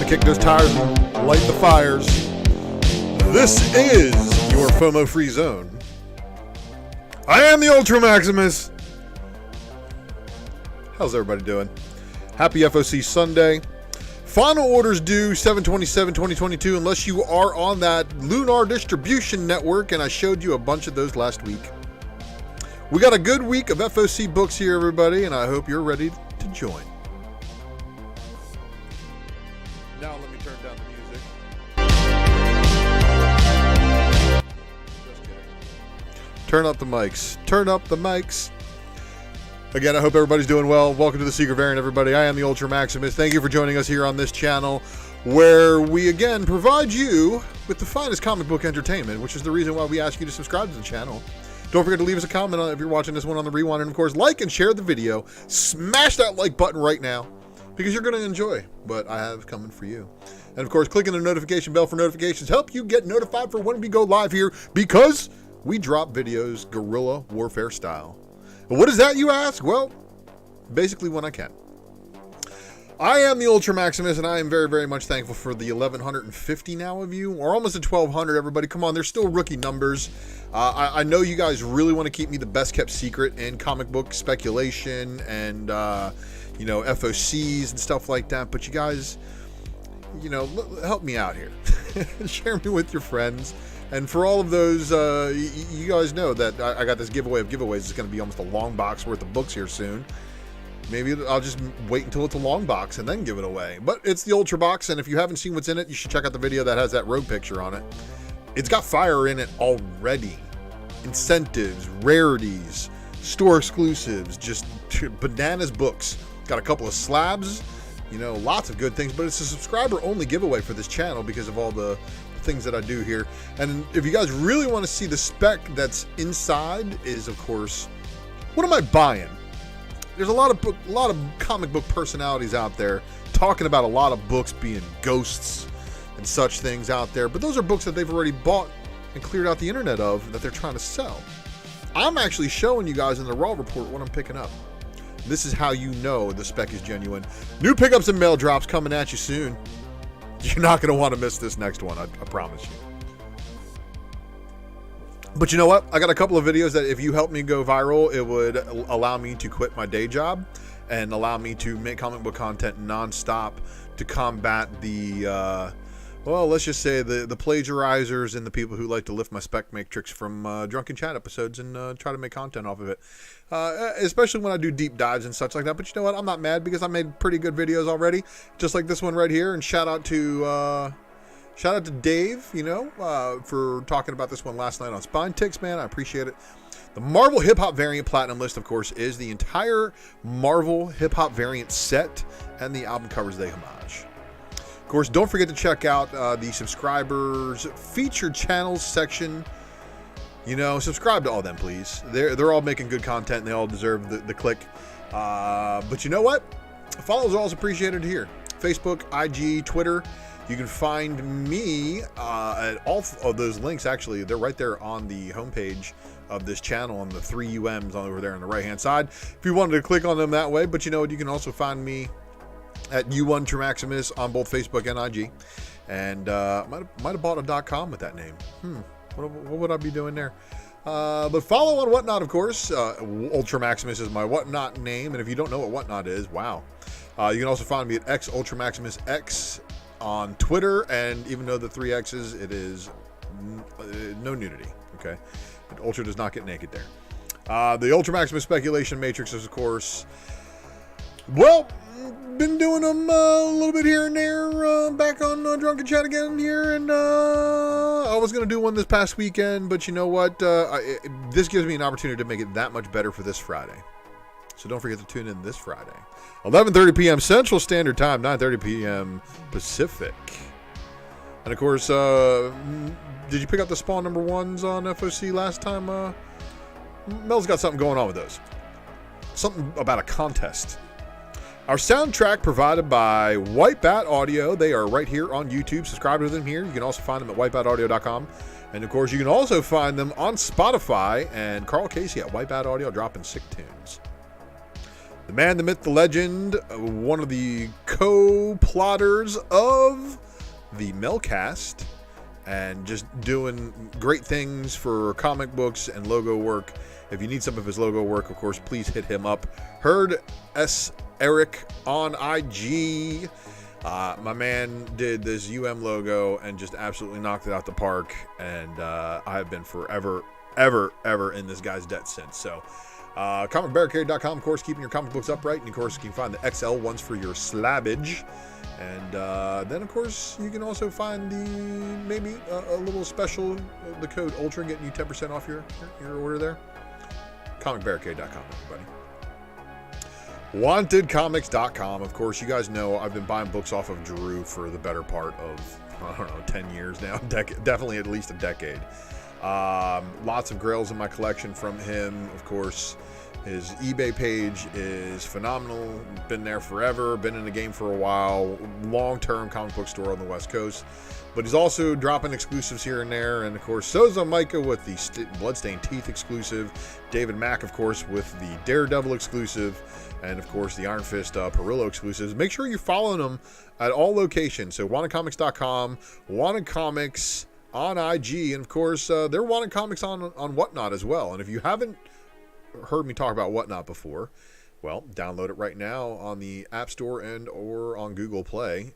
Kick those tires and light the fires. This is your FOMO-free zone. I am the ULTRAMAXIMUS. How's everybody doing? Happy FOC Sunday. Final orders due 7/27/2022 unless you are on that Lunar distribution network, and I showed you a bunch of those last week. We got a good week of FOC books here, everybody, and I hope you're ready to join. Now let me turn down the music. Just kidding. Turn up the mics. Turn up the mics. Again, I hope everybody's doing well. Welcome to the Secret Variant, everybody. I am the ULTRAMAXIMUS. Thank you for joining us here on this channel, where we again provide you with the finest comic book entertainment, which is the reason why we ask you to subscribe to the channel. Don't forget to leave us a comment if you're watching this one on the rewind, and of course, like and share the video. Smash that like button right now, because you're going to enjoy what I have coming for you. And of course, clicking the notification bell for notifications help you get notified for when we go live here, because we drop videos guerrilla warfare style. And what is that, you ask? Well, basically when I can. I am the ULTRAMAXIMUS, and I am very, very much thankful for the 1,150 now of you, or almost at 1,200, everybody. Come on, there's still rookie numbers. I know you guys really want to keep me the best kept secret in comic book speculation and, you know, FOCs and stuff like that. But you guys, you know, help me out here. Share me with your friends. And for all of those, you guys know that I got this giveaway of giveaways. It's going to be almost a long box worth of books here soon. Maybe I'll just wait until it's a long box and then give it away. But it's the Ultra Box, and if you haven't seen what's in it, you should check out the video that has that rogue picture on it. It's got fire in it already. Incentives, rarities, store exclusives, just bananas books. Got a couple of slabs, you know, lots of good things, but it's a subscriber only giveaway for this channel because of all the things that I do here. And if you guys really want to see the spec that's inside, is of course, what am I buying? There's a lot of comic book personalities out there talking about a lot of books being ghosts and such things out there, but those are books that they've already bought and cleared out the internet of that they're trying to sell. I'm actually showing you guys in the raw report what I'm picking up. This is how you know the spec is genuine. New pickups and mail drops coming at you soon. You're not going to want to miss this next one, I promise you. But you know what? I got a couple of videos that if you help me go viral, it would allow me to quit my day job and allow me to make comic book content nonstop to combat the, well, let's just say the plagiarizers and the people who like to lift my spec matrix from drunken chat episodes and try to make content off of it. Especially when I do deep dives and such like that. But you know what? I'm not mad because I made pretty good videos already, just like this one right here. And shout out to Dave, you know, for talking about this one last night on Spine Ticks, man. I appreciate it. The Marvel Hip Hop Variant Platinum list, of course, is the entire Marvel Hip Hop Variant set and the album covers they homage. Of course, don't forget to check out the subscribers featured channels section. You know, subscribe to all them, please. They're all making good content and they all deserve the click. But you know what? Follows are also appreciated here. Facebook, IG, Twitter. You can find me at all of those links. Actually, they're right there on the homepage of this channel on the 3 UMs over there on the right hand side. If you wanted to click on them that way, but you know what? You can also find me at ULTRAMAXIMUS on both Facebook and IG. And might have bought a .com with that name. What would I be doing there? But follow on Whatnot, of course. ULTRAMAXIMUS is my Whatnot name. And if you don't know what Whatnot is, wow. You can also find me at ULTRAMAXIMUS X on Twitter, and even though the 3X's, it is no nudity. Okay, Ultra does not get naked there. The ULTRAMAXIMUS speculation matrices, of course. Well, been doing them a little bit here and there. Back on Drunken Chat again here, and I was gonna do one this past weekend, but you know what? This gives me an opportunity to make it that much better for this Friday. So don't forget to tune in this Friday, 11:30 p.m. Central Standard Time, 9:30 p.m. Pacific. And of course, did you pick up the Spawn number 1s on FOC last time? Mel's got something going on with those. Something about a contest. Our soundtrack provided by White Bat Audio. They are right here on YouTube. Subscribe to them here. You can also find them at whitebataudio.com. And of course, you can also find them on Spotify, and Carl Casey at White Bat Audio dropping sick tunes. The man, the myth, the legend, one of the co-plotters of the Melcast, and just doing great things for comic books and logo work. If you need some of his logo work, of course, please hit him up. Herd S. Eric on IG. My man did this logo and just absolutely knocked it out the park. And I have been forever, ever in this guy's debt since. So, comicbarricade.com, of course, keeping your comic books upright. And of course, you can find the XL ones for your slabbage. And then, of course, you can also find maybe a little special, the code ULTRA, getting you 10% off your order there. comicbarricade.com, everybody. WantedComics.com. Of course, you guys know I've been buying books off of Drew for the better part of, 10 years now. Definitely at least a decade. Lots of grails in my collection from him. Of course, his eBay page is phenomenal. Been there forever. Been in the game for a while. Long-term comic book store on the West Coast. But he's also dropping exclusives here and there. And, of course, so's Micah with the Bloodstained Teeth exclusive. David Mack, of course, with the Daredevil exclusive. And, of course, the Iron Fist Perillo exclusives. Make sure you're following them at all locations. So, WantedComics.com, Wanted Comics on IG. And, of course, they're Wanted Comics on Whatnot as well. And if you haven't heard me talk about Whatnot before, well, download it right now on the App Store and or on Google Play.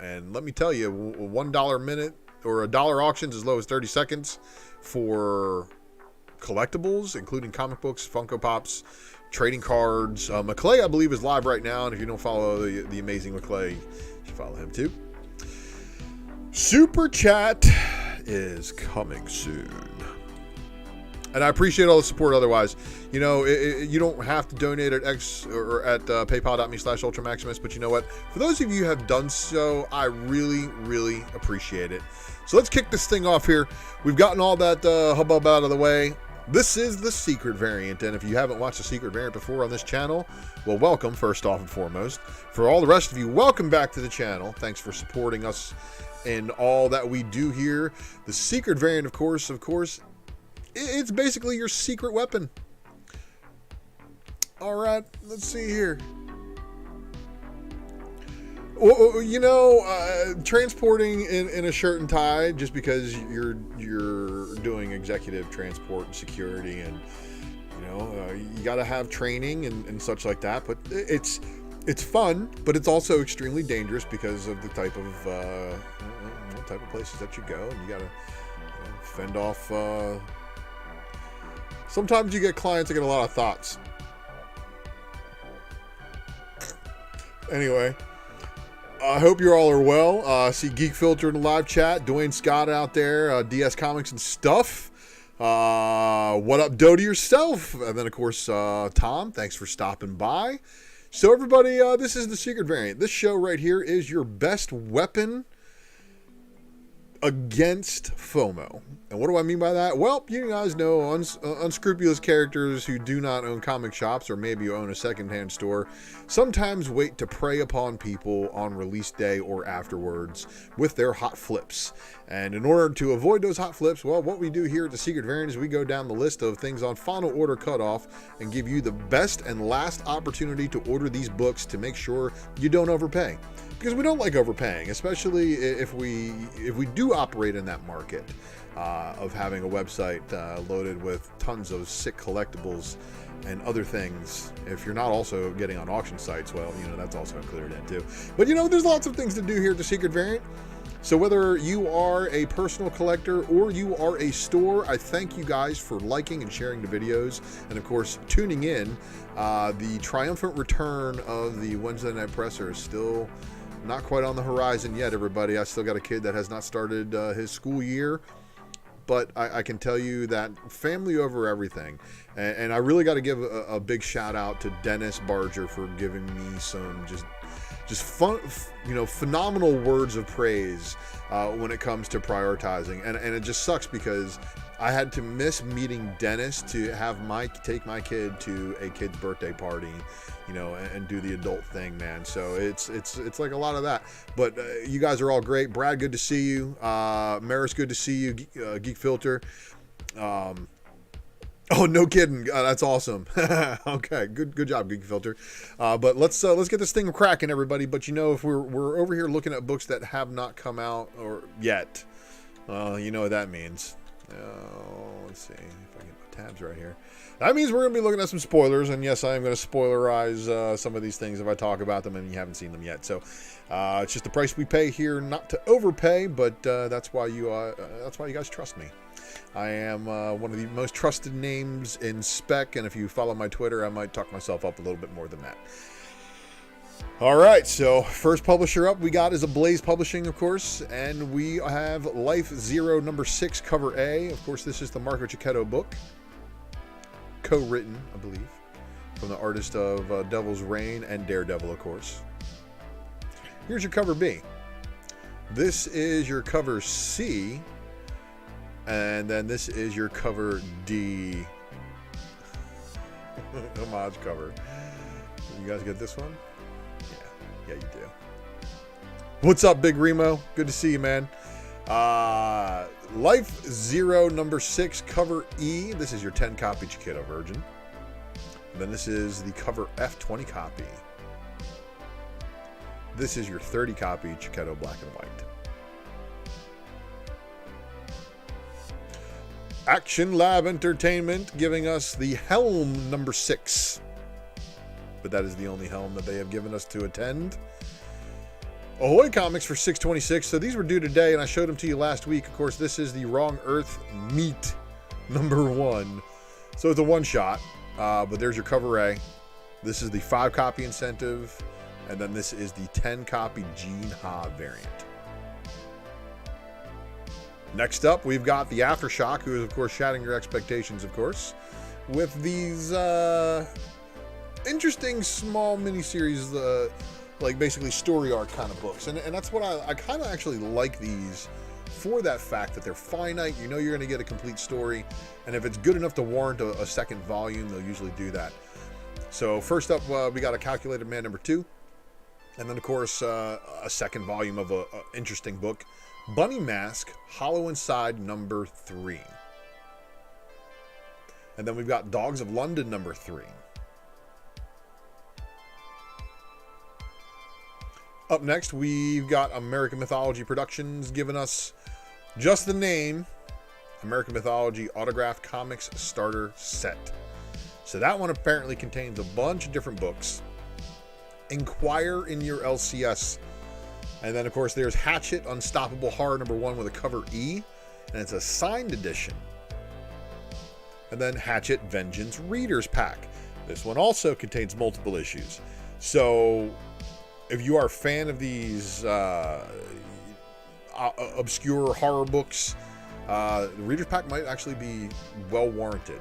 And let me tell you, $1 a minute or $1 auctions as low as 30 seconds for collectibles, including comic books, Funko Pops, trading cards. McClay, I believe, is live right now. And if you don't follow the amazing McClay, you should follow him too. Super Chat is coming soon. And I appreciate all the support otherwise. You know, you don't have to donate at paypal.me/UltraMaximus, but you know what? For those of you who have done so, I really, really appreciate it. So let's kick this thing off here. We've gotten all that hubbub out of the way. This is the secret variant, and if you haven't watched the secret variant before on this channel, well, welcome, first off and foremost. For all the rest of you, welcome back to the channel. Thanks for supporting us in all that we do here. The secret variant, of course, it's basically your secret weapon. All right, let's see here. Well, you know, transporting in a shirt and tie just because you're doing executive transport and security, and you know you got to have training and such like that. But it's fun, but it's also extremely dangerous because of the type of places that you go, and you got to fend off. Sometimes you get clients that get a lot of thoughts. Anyway, I hope you all are well. See Geek Filter in the live chat. Dwayne Scott out there. DS Comics and stuff. What up, Doe to yourself? And then, of course, Tom, thanks for stopping by. So, everybody, this is the secret variant. This show right here is your best weapon against FOMO. And what do I mean by that? Well, you guys know unscrupulous characters who do not own comic shops, or maybe own a secondhand store, sometimes wait to prey upon people on release day or afterwards with their hot flips. And in order to avoid those hot flips, well, what we do here at the Secret Variant is we go down the list of things on final order cutoff and give you the best and last opportunity to order these books to make sure you don't overpay. Because we don't like overpaying, especially if we do operate in that market of having a website loaded with tons of sick collectibles and other things. If you're not also getting on auction sites, well, you know, that's also included in too. But you know, there's lots of things to do here at the Secret Variant. So whether you are a personal collector or you are a store, I thank you guys for liking and sharing the videos, and of course tuning in. The triumphant return of the Wednesday Night Presser is still not quite on the horizon yet, everybody. I still got a kid that has not started his school year, but I can tell you that family over everything. And I really got to give a big shout out to Dennis Barger for giving me some just fun, you know, phenomenal words of praise when it comes to prioritizing. And it just sucks because I had to miss meeting Dennis to have take my kid to a kid's birthday party, you know, and do the adult thing, man. So it's like a lot of that. But you guys are all great. Brad, good to see you. Maris, good to see you. Geek Filter. Oh, no kidding. That's awesome. Okay, good job, Geek Filter. But let's get this thing cracking, everybody. But you know, if we're over here looking at books that have not come out or yet, you know what that means. Let's see if I get my tabs right here. That means we're going to be looking at some spoilers, and yes, I am going to spoilerize some of these things if I talk about them and you haven't seen them yet. So it's just the price we pay here, not to overpay, but that's why you guys trust me. I am one of the most trusted names in spec, and if you follow my Twitter, I might talk myself up a little bit more than that. All right, so first publisher up we got is Ablaze Publishing, of course, and we have Life Zero number 6, cover A. Of course, this is the Marco Cicchetto book, co-written, I believe, from the artist of Devil's Reign and Daredevil, of course. Here's your cover B. This is your cover C, and then this is your cover D. Homage cover. You guys get this one? Yeah, you do. What's up, Big Remo? Good to see you, man. Life Zero number 6, cover E. This is your 10 copy Cicchetto version. And then this is the cover F 20 copy. This is your 30 copy Cicchetto black and white. Action Lab Entertainment giving us the Helm number 6. But that is the only helm that they have given us to attend. Ahoy Comics for $6.26. So these were due today, and I showed them to you last week. Of course, this is the Wrong Earth Meat number 1. So it's a one-shot, but there's your cover A. This is the 5 copy incentive, and then this is the 10 copy Gene Ha variant. Next up, we've got the Aftershock, who is, of course, Shattering Your Expectations, of course, with these interesting small miniseries, like basically story arc kind of books. And that's what I kind of actually like these for that fact that they're finite. You know you're going to get a complete story, and if it's good enough to warrant a second volume, they'll usually do that. So first up, we got a Calculated Man number 2, and then, of course, a second volume of a interesting book, Bunny Mask, Hollow Inside number 3. And then we've got Dogs of London number 3. Up next, we've got American Mythology Productions giving us just the name, American Mythology Autograph Comics Starter Set. So that one apparently contains a bunch of different books. Inquire in your LCS. And then, of course, there's Hatchet Unstoppable Horror number 1 with a cover E, and it's a signed edition. And then Hatchet Vengeance Reader's Pack. This one also contains multiple issues. So if you are a fan of these obscure horror books, the Reader's Pack might actually be well warranted.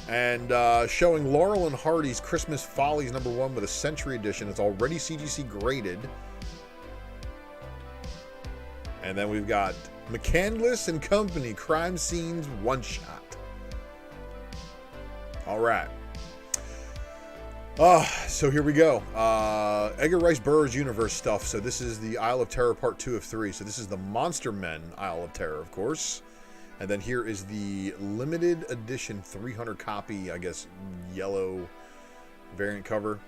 And showing Laurel and Hardy's Christmas Follies number 1 with a Century Edition. It's already CGC graded. And then we've got McCandless and Company Crime Scenes One Shot. All right. So here we go. Edgar Rice Burroughs universe stuff. So this is the Isle of Terror part 2 of 3. So this is the Monster Men Isle of Terror, of course. And then here is the limited edition 300 copy, I guess, yellow variant cover.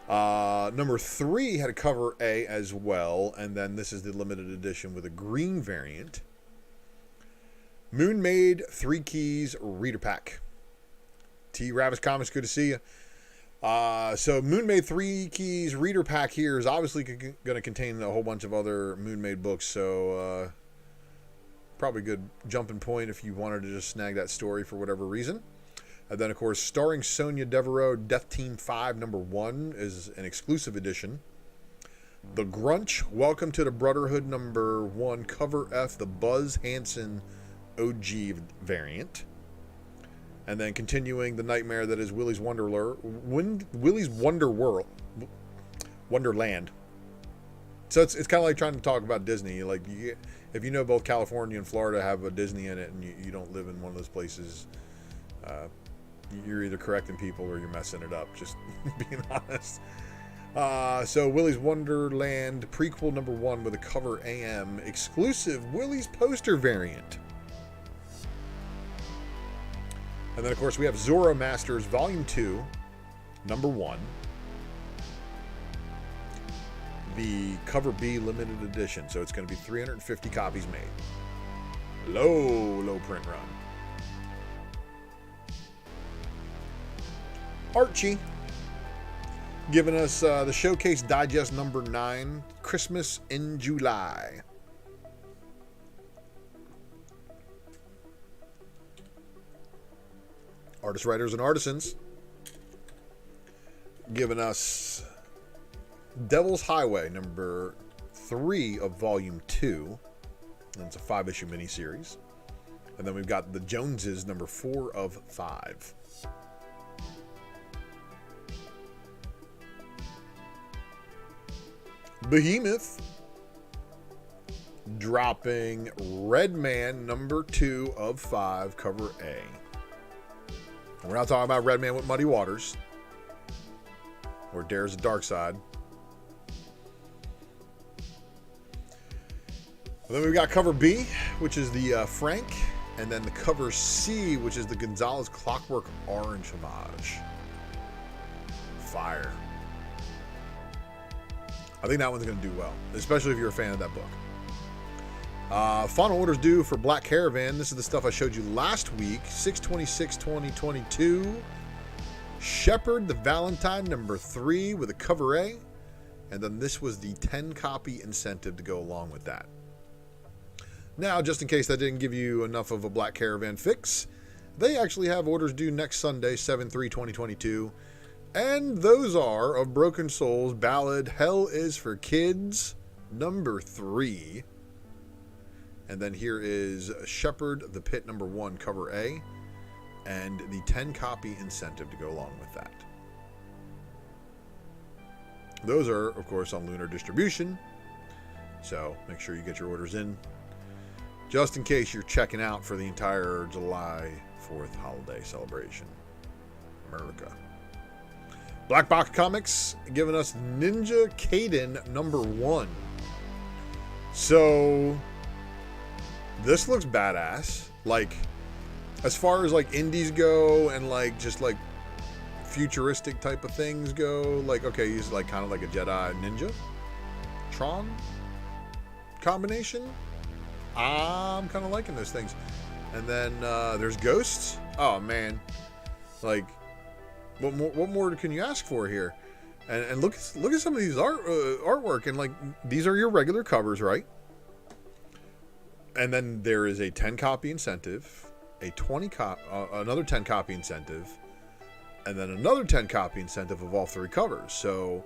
Number 3 had a cover A as well, and then this is the limited edition with a green variant. Moon Maid 3 Keys Reader Pack. T. Ravis Comics, good to see you. So Moonmade 3 Keys reader pack here is obviously going to contain a whole bunch of other Moonmade books, so probably a good jumping point if you wanted to just snag that story for whatever reason. And then, of course, starring Sonia Devereaux, Death Team 5 #1 is an exclusive edition. The Grunch, Welcome to the Brotherhood #1, cover F, the Buzz Hansen OG variant. And then continuing the nightmare that is Willy's Willy's Wonderland. So it's kind of like trying to talk about Disney. Like, if you know both California and Florida have a Disney in it, and you don't live in one of those places, you're either correcting people or you're messing it up. Just being honest. So Willy's Wonderland prequel #1 with a cover AM exclusive Willy's poster variant. And then, of course, we have Zora Masters Volume 2, #1. The cover B limited edition. So it's going to be 350 copies made. Low print run. Archie giving us the Showcase Digest #9, Christmas in July. Artists, Writers, and Artisans giving us Devil's Highway #3 of Volume 2. And it's a 5-issue miniseries. And then we've got The Joneses #4 of 5. Behemoth dropping Redman #2 of 5, cover A. We're not talking about Redman with Muddy Waters or Dares the Dark Side. And then we've got cover B, which is the Frank, and then the cover C, which is the Gonzalez Clockwork Orange homage. Fire. I think that one's going to do well, especially if you're a fan of that book. Final orders due for Black Caravan. This is the stuff I showed you last week. 6/26/2022. Shepherd the Valentine #3 with a cover A. And then this was the 10 copy incentive to go along with that. Now, just in case that didn't give you enough of a Black Caravan fix, they actually have orders due next Sunday, 7/3/2022. And those are of Broken Souls Ballad Hell is for Kids #3. And then here is Shepherd the Pit #1, cover A, and the 10 copy incentive to go along with that. Those are, of course, on Lunar distribution, so make sure you get your orders in, just in case you're checking out for the entire July 4th holiday celebration. America. Black Box Comics giving us Ninja Kaiden #1. So this looks badass. Like, as far as like indies go and like just like futuristic type of things go, like, okay, he's like kind of like a Jedi ninja Tron combination. I'm kind of liking those things. And then there's Ghosts. Oh man, like what more can you ask for here? And look at some of these artwork, and like these are your regular covers, right? And then there is a 10 copy incentive, another 10 copy incentive, and then another 10 copy incentive of all 3 covers. So,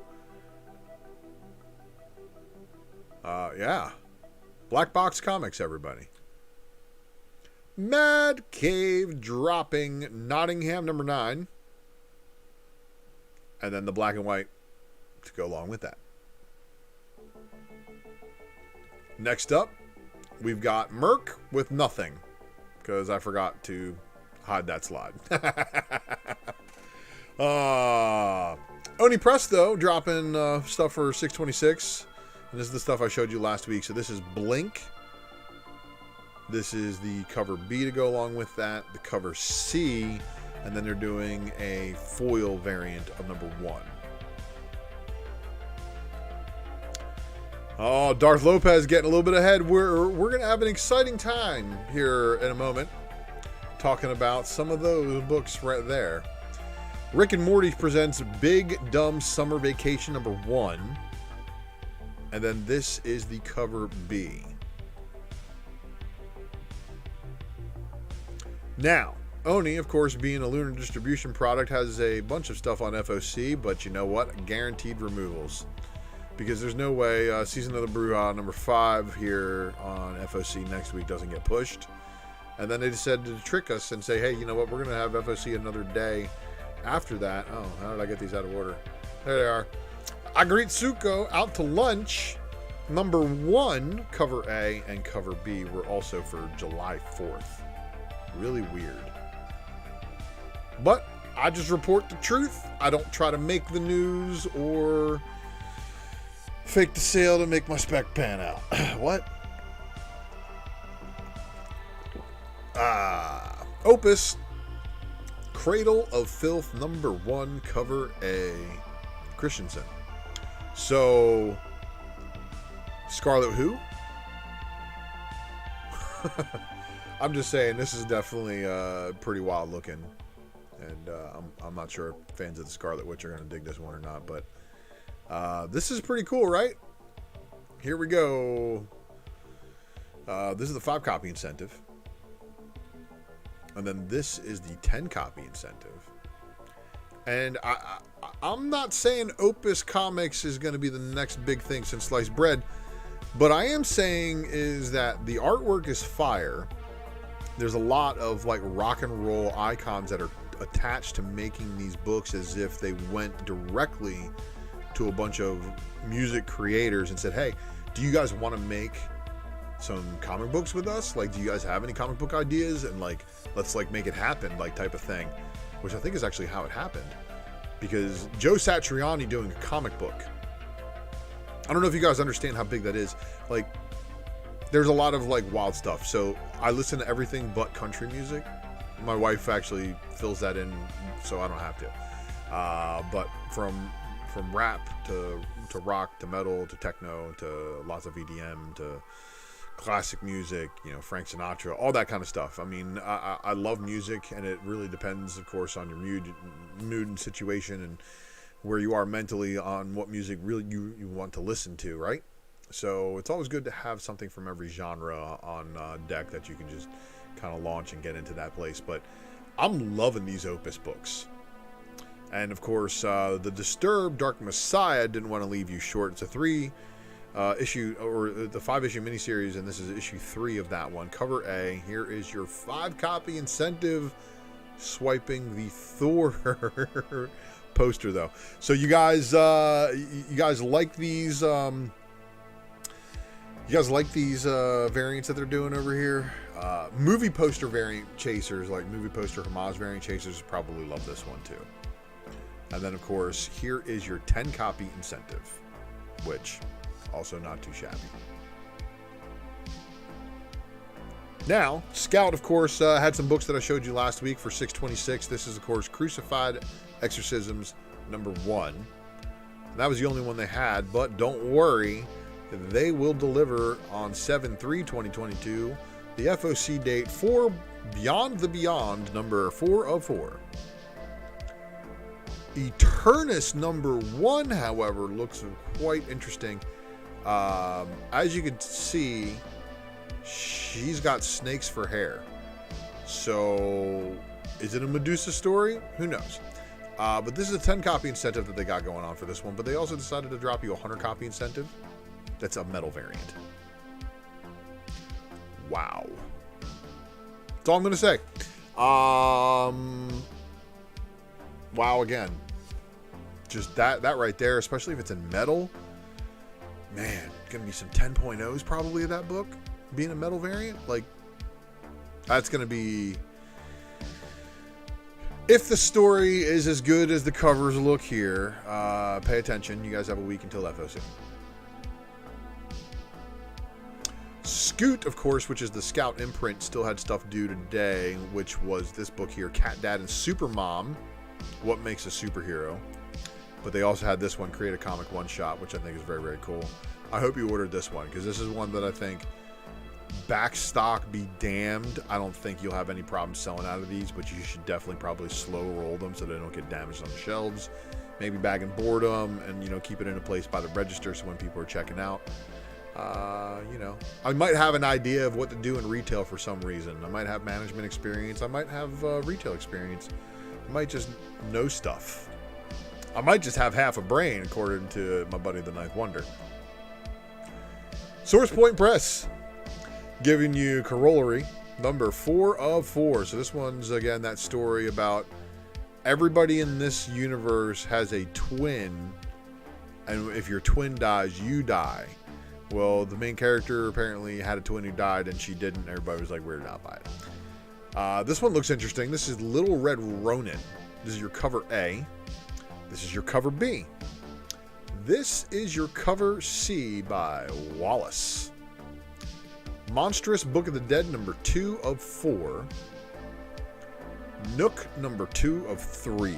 yeah. Black Box Comics, everybody. Mad Cave dropping Nottingham #9. And then the black and white to go along with that. Next up, we've got Merc with Nothing, because I forgot to hide that slide. Oni Presto dropping stuff for 6/26. And this is the stuff I showed you last week. So this is Blink. This is the cover B to go along with that. The cover C. And then they're doing a foil variant of #1. Oh, Darth Lopez getting a little bit ahead. We're going to have an exciting time here in a moment, talking about some of those books right there. Rick and Morty presents Big Dumb Summer Vacation number 1. And then this is the cover B. Now, Oni, of course, being a Lunar distribution product, has a bunch of stuff on FOC, but you know what? Guaranteed removals. Because there's no way Season of the Bruja number 5 here on FOC next week doesn't get pushed. And then they decided to trick us and say, hey, you know what? We're going to have FOC another day after that. Oh, how did I get these out of order? There they are. Agritsuko Out to Lunch number 1, cover A and cover B were also for July 4th. Really weird. But I just report the truth. I don't try to make the news or fake the sale to make my spec pan out. What? Opus Cradle of Filth number 1, cover A. Christensen. So, Scarlet who? I'm just saying, this is definitely pretty wild looking. And I'm not sure if fans of the Scarlet Witch are going to dig this one or not. But this is pretty cool, right? Here we go. This is the 5 copy incentive. And then this is the 10 copy incentive. And I'm not saying Opus Comics is going to be the next big thing since sliced bread. But I am saying is that the artwork is fire. There's a lot of like rock and roll icons that are attached to making these books as if they went directly to a bunch of music creators and said, hey, do you guys want to make some comic books with us? Like, do you guys have any comic book ideas? And like, let's like make it happen, like type of thing, which I think is actually how it happened. Because Joe Satriani doing a comic book, I don't know if you guys understand how big that is. Like, there's a lot of like wild stuff. So I listen to everything but country music. My wife actually fills that in so I don't have to. But from rap to rock to metal to techno to lots of EDM to classic music, you know, Frank Sinatra, all that kind of stuff. I mean, I love music, and it really depends, of course, on your mood and situation and where you are mentally on what music really you want to listen to, right? So it's always good to have something from every genre on deck that you can just kind of launch and get into that place. But I'm loving these Opus books. And of course, the Disturbed Dark Messiah didn't want to leave you short. It's a 3 issue, or the 5-issue miniseries, and this is issue 3 of that one. Cover A. Here is your 5 copy incentive. Swiping the Thor poster though. So you guys like these? You guys like these variants that they're doing over here? Movie poster variant chasers, like movie poster homage variant chasers, probably love this one too. And then, of course, here is your 10 copy incentive, which also not too shabby. Now, Scout, of course, had some books that I showed you last week for 626. This is, of course, Crucified Exorcisms number 1. And that was the only one they had, but don't worry, they will deliver on 7/3/2022, the FOC date for Beyond the Beyond, number 4 of 4. Eternus number 1, however, looks quite interesting. As you can see, she's got snakes for hair. So, is it a Medusa story? Who knows? But this is a 10 copy incentive that they got going on for this one. But they also decided to drop you a 100 copy incentive. That's a metal variant. Wow. That's all I'm going to say. Wow again. Just that right there, especially if it's in metal. Man, going to be some 10.0s probably of that book being a metal variant. Like, that's going to be... If the story is as good as the covers look here, pay attention. You guys have a week until FOC. Scoot, of course, which is the Scout imprint, still had stuff due today, which was this book here, Cat Dad and Supermom, What Makes a Superhero. But they also had this one, Create a Comic One Shot, which I think is very, very cool. I hope you ordered this one, because this is one that I think Backstock be damned. I don't think you'll have any problem selling out of these, but you should definitely probably slow roll them so they don't get damaged on the shelves. Maybe bag and board them and, you know, keep it in a place by the register so when people are checking out. You know, I might have an idea of what to do in retail for some reason. I might have management experience. I might have retail experience. I might just know stuff. I might just have half a brain, according to my buddy the Ninth Wonder. Source Point Press, giving you Corollary number 4 of 4. So this one's, again, that story about everybody in this universe has a twin, and if your twin dies, you die. Well, the main character apparently had a twin who died, and she didn't. Everybody was like weirded out by it. This one looks interesting. This is Little Red Ronin. This is your cover A. This is your cover B. This is your cover C by Wallace. Monstrous Book of the Dead number 2 of 4. Nook number 2 of 3.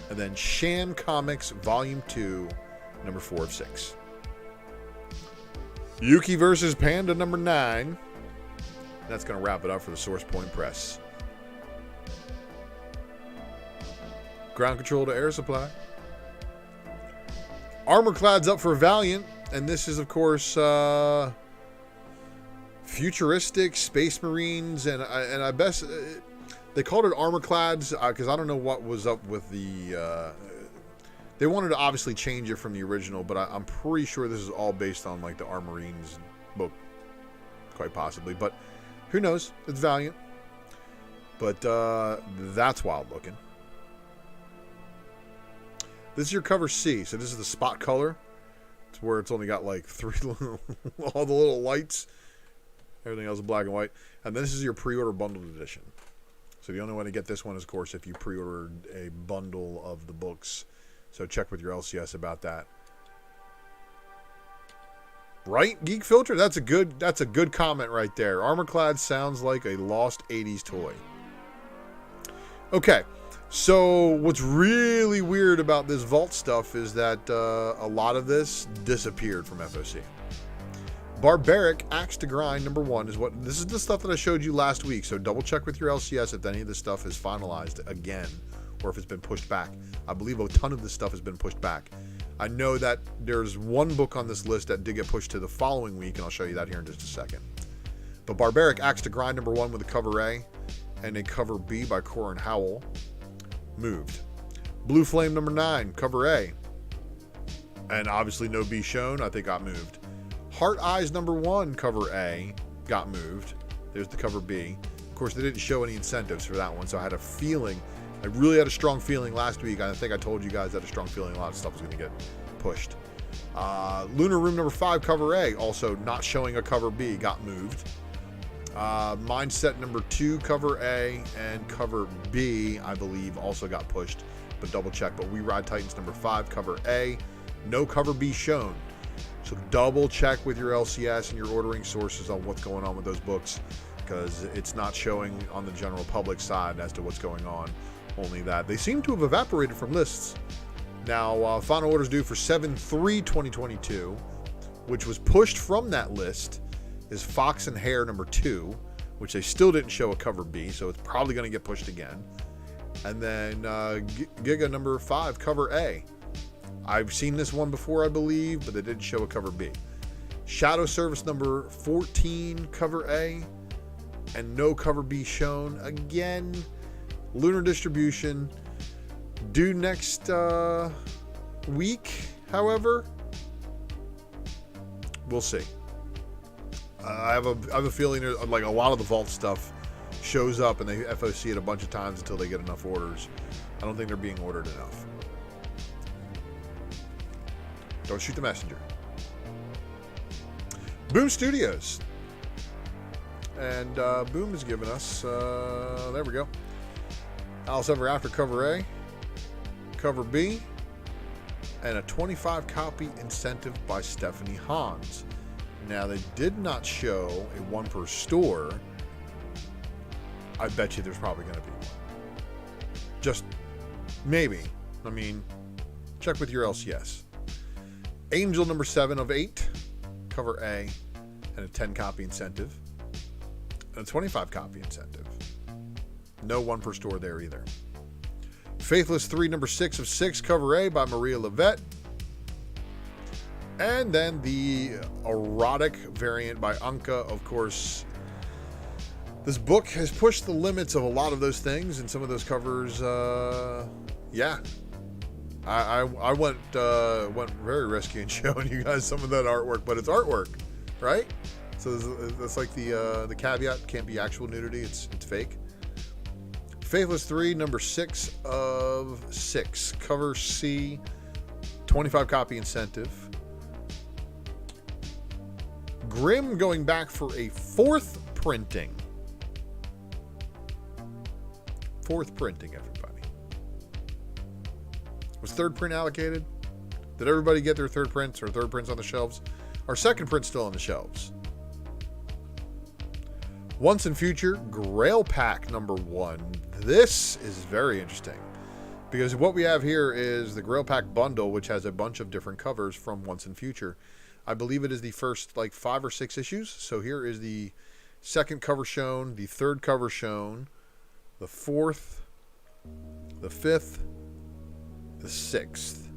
And then Shan Comics volume 2 number 4 of 6. Yuki versus Panda number 9. That's going to wrap it up for the Source Point Press. Ground control to air supply. Armorclad's up for Valiant, and this is, of course, futuristic Space Marines, and I best they called it Armorclads because I don't know what was up with the. They wanted to obviously change it from the original, but I'm pretty sure this is all based on like the Armorines book, quite possibly. But who knows? It's Valiant. But that's wild looking. This is your cover C. So this is the spot color. It's where it's only got like 3 all the little lights. Everything else is black and white. And then this is your pre-order bundled edition. So the only way to get this one is, of course, if you pre-ordered a bundle of the books. So check with your LCS about that. Right, Geek Filter? That's a good comment right there. Armorclad sounds like a lost 80s toy. Okay. So what's really weird about this vault stuff is that a lot of this disappeared from FOC. Barbaric Axe to Grind number 1 is what this is the stuff that I showed you last week. So double check with your LCS if any of this stuff is finalized again or if it's been pushed back. I believe a ton of this stuff has been pushed back. I know that there's one book on this list that did get pushed to the following week, and I'll show you that here in just a second. But Barbaric Axe to Grind number 1 with a cover A and a cover B by Corin Howell moved. Blue Flame number 9, cover A. And obviously no B shown, I think got moved. Heart Eyes number 1, cover A, got moved. There's the cover B. Of course, they didn't show any incentives for that one, so I had a feeling, I really had a strong feeling last week. I think I told you guys that a strong feeling a lot of stuff was going to get pushed. Lunar Room number 5, cover A, also not showing a cover B, got moved. Mindset number 2, cover A, and cover B, I believe, also got pushed, but double check. But We Ride Titans number 5, cover A, no cover B shown. So double check with your LCS and your ordering sources on what's going on with those books, because it's not showing on the general public side as to what's going on. Only that they seem to have evaporated from lists. Now, final orders due for 7/3/2022, which was pushed from that list, is Fox and Hare number 2, which they still didn't show a cover B, so it's probably going to get pushed again. And then Giga number 5, cover A. I've seen this one before, I believe, but they didn't show a cover B. Shadow Service number 14, cover A, and no cover B shown. Again, Lunar distribution due next week, however. We'll see. I have a feeling like a lot of the vault stuff shows up and they FOC it a bunch of times until they get enough orders. I don't think they're being ordered enough. Don't shoot the messenger. Boom Studios. And Boom has given us, there we go, Alice Ever After cover A, cover B, and a 25 copy incentive by Stephanie Hans. Now, they did not show a 1 per store. I bet you there's probably going to be one. Just maybe. I mean, check with your LCS. Angel number 7 of 8, cover A, and a 10 copy incentive, and a 25 copy incentive. No one per store there either. Faithless 3, number 6 of 6, cover A by Maria Levette. And then the erotic variant by Anka. Of course, this book has pushed the limits of a lot of those things, and some of those covers, yeah. I went very risky in showing you guys some of that artwork, but it's artwork, right? So that's like the caveat. Can't be actual nudity. It's fake. Faithless 3, number 6 of 6, cover C, 25 copy incentive. Grimm going back for a 4th printing. 4th printing, everybody. Was 3rd print allocated? Did everybody get their 3rd prints or 3rd prints on the shelves? Our 2nd print's still on the shelves. Once and Future, Grail Pack number 1. This is very interesting because what we have here is the Grail Pack bundle, which has a bunch of different covers from Once and Future. I believe it is the first like 5 or 6 issues. So here is the 2nd cover shown, the 3rd cover shown, the 4th, the 5th, the 6th.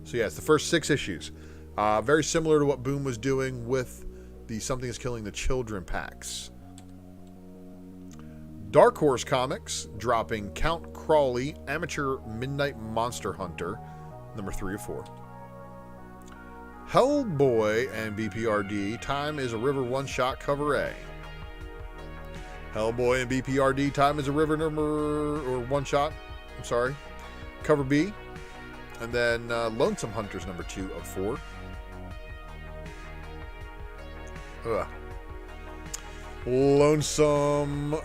So yeah, it's the first 6 issues. Very similar to what Boom was doing with the Something is Killing the Children packs. Dark Horse Comics dropping Count Crawley, Amateur Midnight Monster Hunter, number 3 of 4. Hellboy and BPRD, Time is a River one-shot, cover A. Hellboy and BPRD, Time is a River one-shot, I'm sorry, cover B. And then Lonesome Hunters, number 2 of 4. Ugh. Lonesome.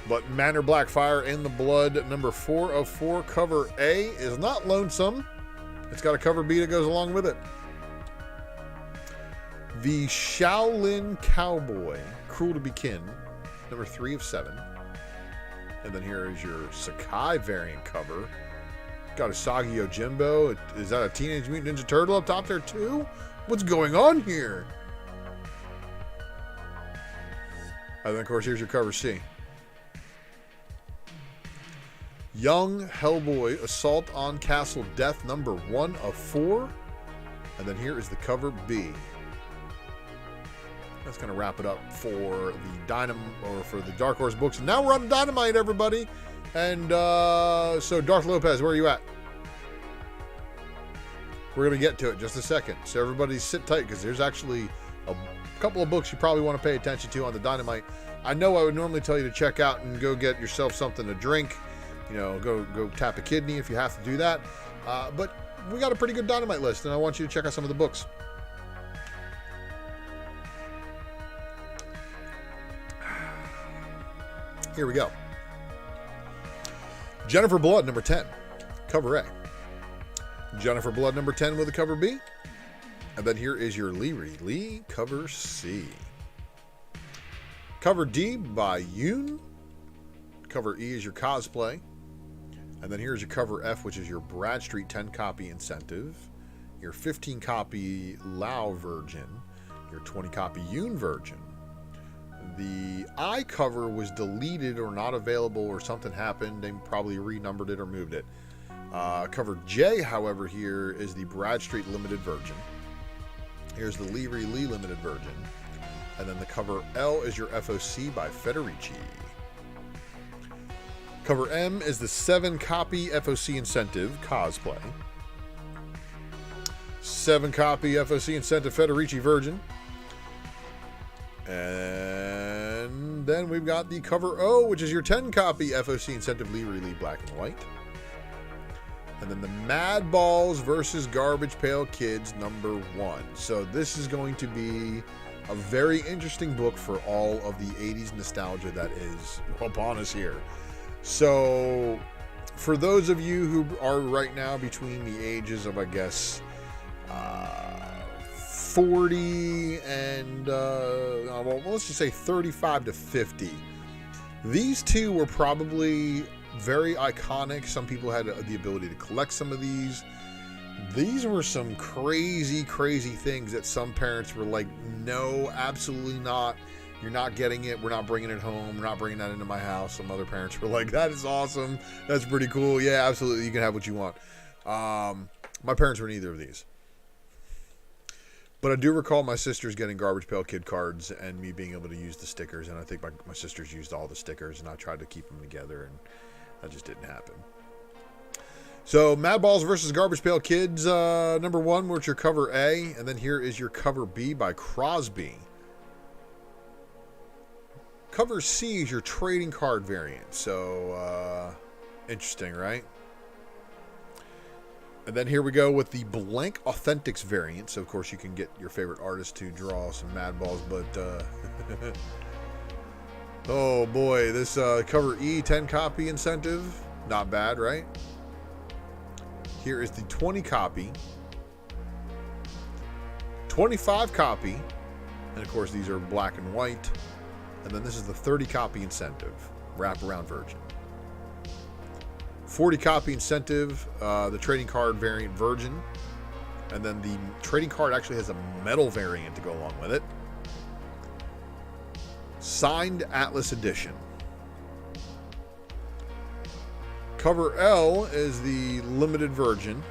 But Manor Blackfire in the Blood, number 4 of 4, cover A is not lonesome. It's got a cover B that goes along with it. The Shaolin Cowboy, Cruel to Be Kin, number 3 of 7. And then here is your Sakai variant cover. Got a Sagi Yojimbo. Is that a Teenage Mutant Ninja Turtle up top there too? What's going on here? And then, of course, here's your cover C. Young Hellboy, Assault on Castle Death, number 1 of 4. And then here is the cover B. That's going to wrap it up for the Dark Horse books. And now we're on Dynamite, everybody. And so, Darth Lopez, where are you at? We're going to get to it in just a second. So everybody sit tight because there's actually a couple of books you probably want to pay attention to on the Dynamite. I know I would normally tell you to check out and go get yourself something to drink. You know, go tap a kidney if you have to do that. But we got a pretty good Dynamite list, and I want you to check out some of the books. Here we go. Jennifer Blood, number 10, cover A. Jennifer Blood, number 10 with a cover B. And then here is your Lee, cover C. Cover D by Yoon. Cover E is your Cosplay. And then here's your cover F, which is your Bradstreet 10 copy incentive. Your 15 copy Lao Virgin. Your 20 copy Yoon Virgin. The I cover was deleted or not available or something happened. They probably renumbered it or moved it. Cover J, however, here is the Bradstreet Limited Virgin. Here's the Lee Limited Virgin. And then the cover L is your FOC by Federici. Cover M is the 7 copy FOC incentive Cosplay. 7 copy FOC incentive Federici Virgin. And then we've got the cover O, which is your 10 copy FOC incentive Lee Black and White. And then the Mad Balls versus Garbage Pail Kids, number 1. So this is going to be a very interesting book for all of the 80s nostalgia that is upon us here. So for those of you who are right now between the ages of, I guess, 40 and, well, let's just say 35 to 50, these two were probably very iconic. Some people had the ability to collect some of these. These were some crazy things that some parents were like, no, absolutely not. You're not getting it. We're not bringing it home. We're not bringing that into my house. Some other parents were like, that is awesome. That's pretty cool. Yeah, absolutely. You can have what you want. My parents were neither of these. But I do recall my sisters getting Garbage Pail Kid cards and me being able to use the stickers. And I think my sisters used all the stickers, and I tried to keep them together, and that just didn't happen. So, Mad Balls versus Garbage Pail Kids, number 1, which your cover A. And then here is your cover B by Crosby. Cover C is your trading card variant. So, interesting, right? And then here we go with the Blank Authentics variant. So, of course, you can get your favorite artist to draw some Mad Balls. But, oh, boy. This cover E, 10 copy incentive. Not bad, right? Here is the 20 copy. 25 copy. And, of course, these are black and white. And then this is the 30 copy incentive. Wraparound version. 40 copy incentive, the trading card variant Virgin. And then the trading card actually has a metal variant to go along with it. Signed Atlas Edition. Cover L is the limited version.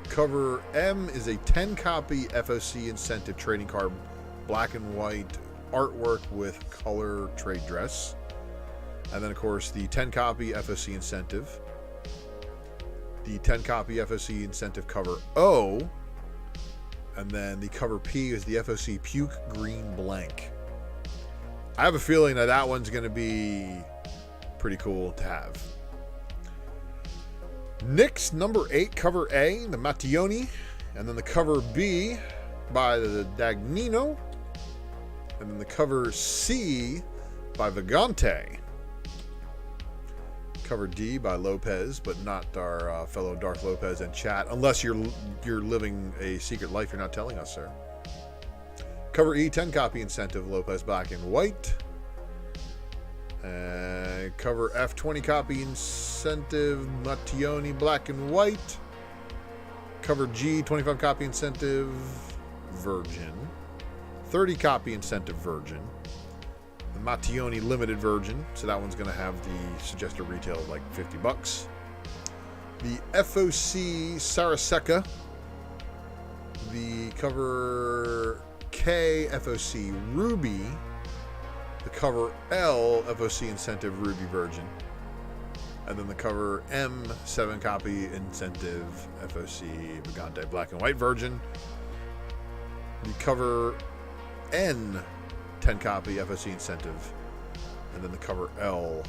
Cover M is a 10 copy FOC incentive trading card, black and white artwork with color trade dress. And then, of course, the 10 copy FOC incentive. The 10 copy FOC incentive cover O. And then the cover P is the FOC Puke Green Blank. I have a feeling that that one's going to be pretty cool to have. Next, number 8, cover A, the Mattioni. And then the cover B by the Dagnino. And then the cover C by Vagante. Cover D by Lopez, but not our fellow Darth Lopez in chat, unless you're living a secret life you're not telling us, sir. Cover E, 10 copy incentive, Lopez black and white. Cover F, 20 copy incentive, Mattioni black and white. Cover G, 25 copy incentive, Virgin. 30 copy incentive, Virgin. The Mattioni limited version, so that one's going to have the suggested retail of like $50. The FOC Saraseka, the cover K FOC Ruby, the cover L FOC incentive Ruby version, and then the cover M 7 copy incentive FOC Vagante black and white version, the cover N 10 copy FOC incentive, and then the cover L,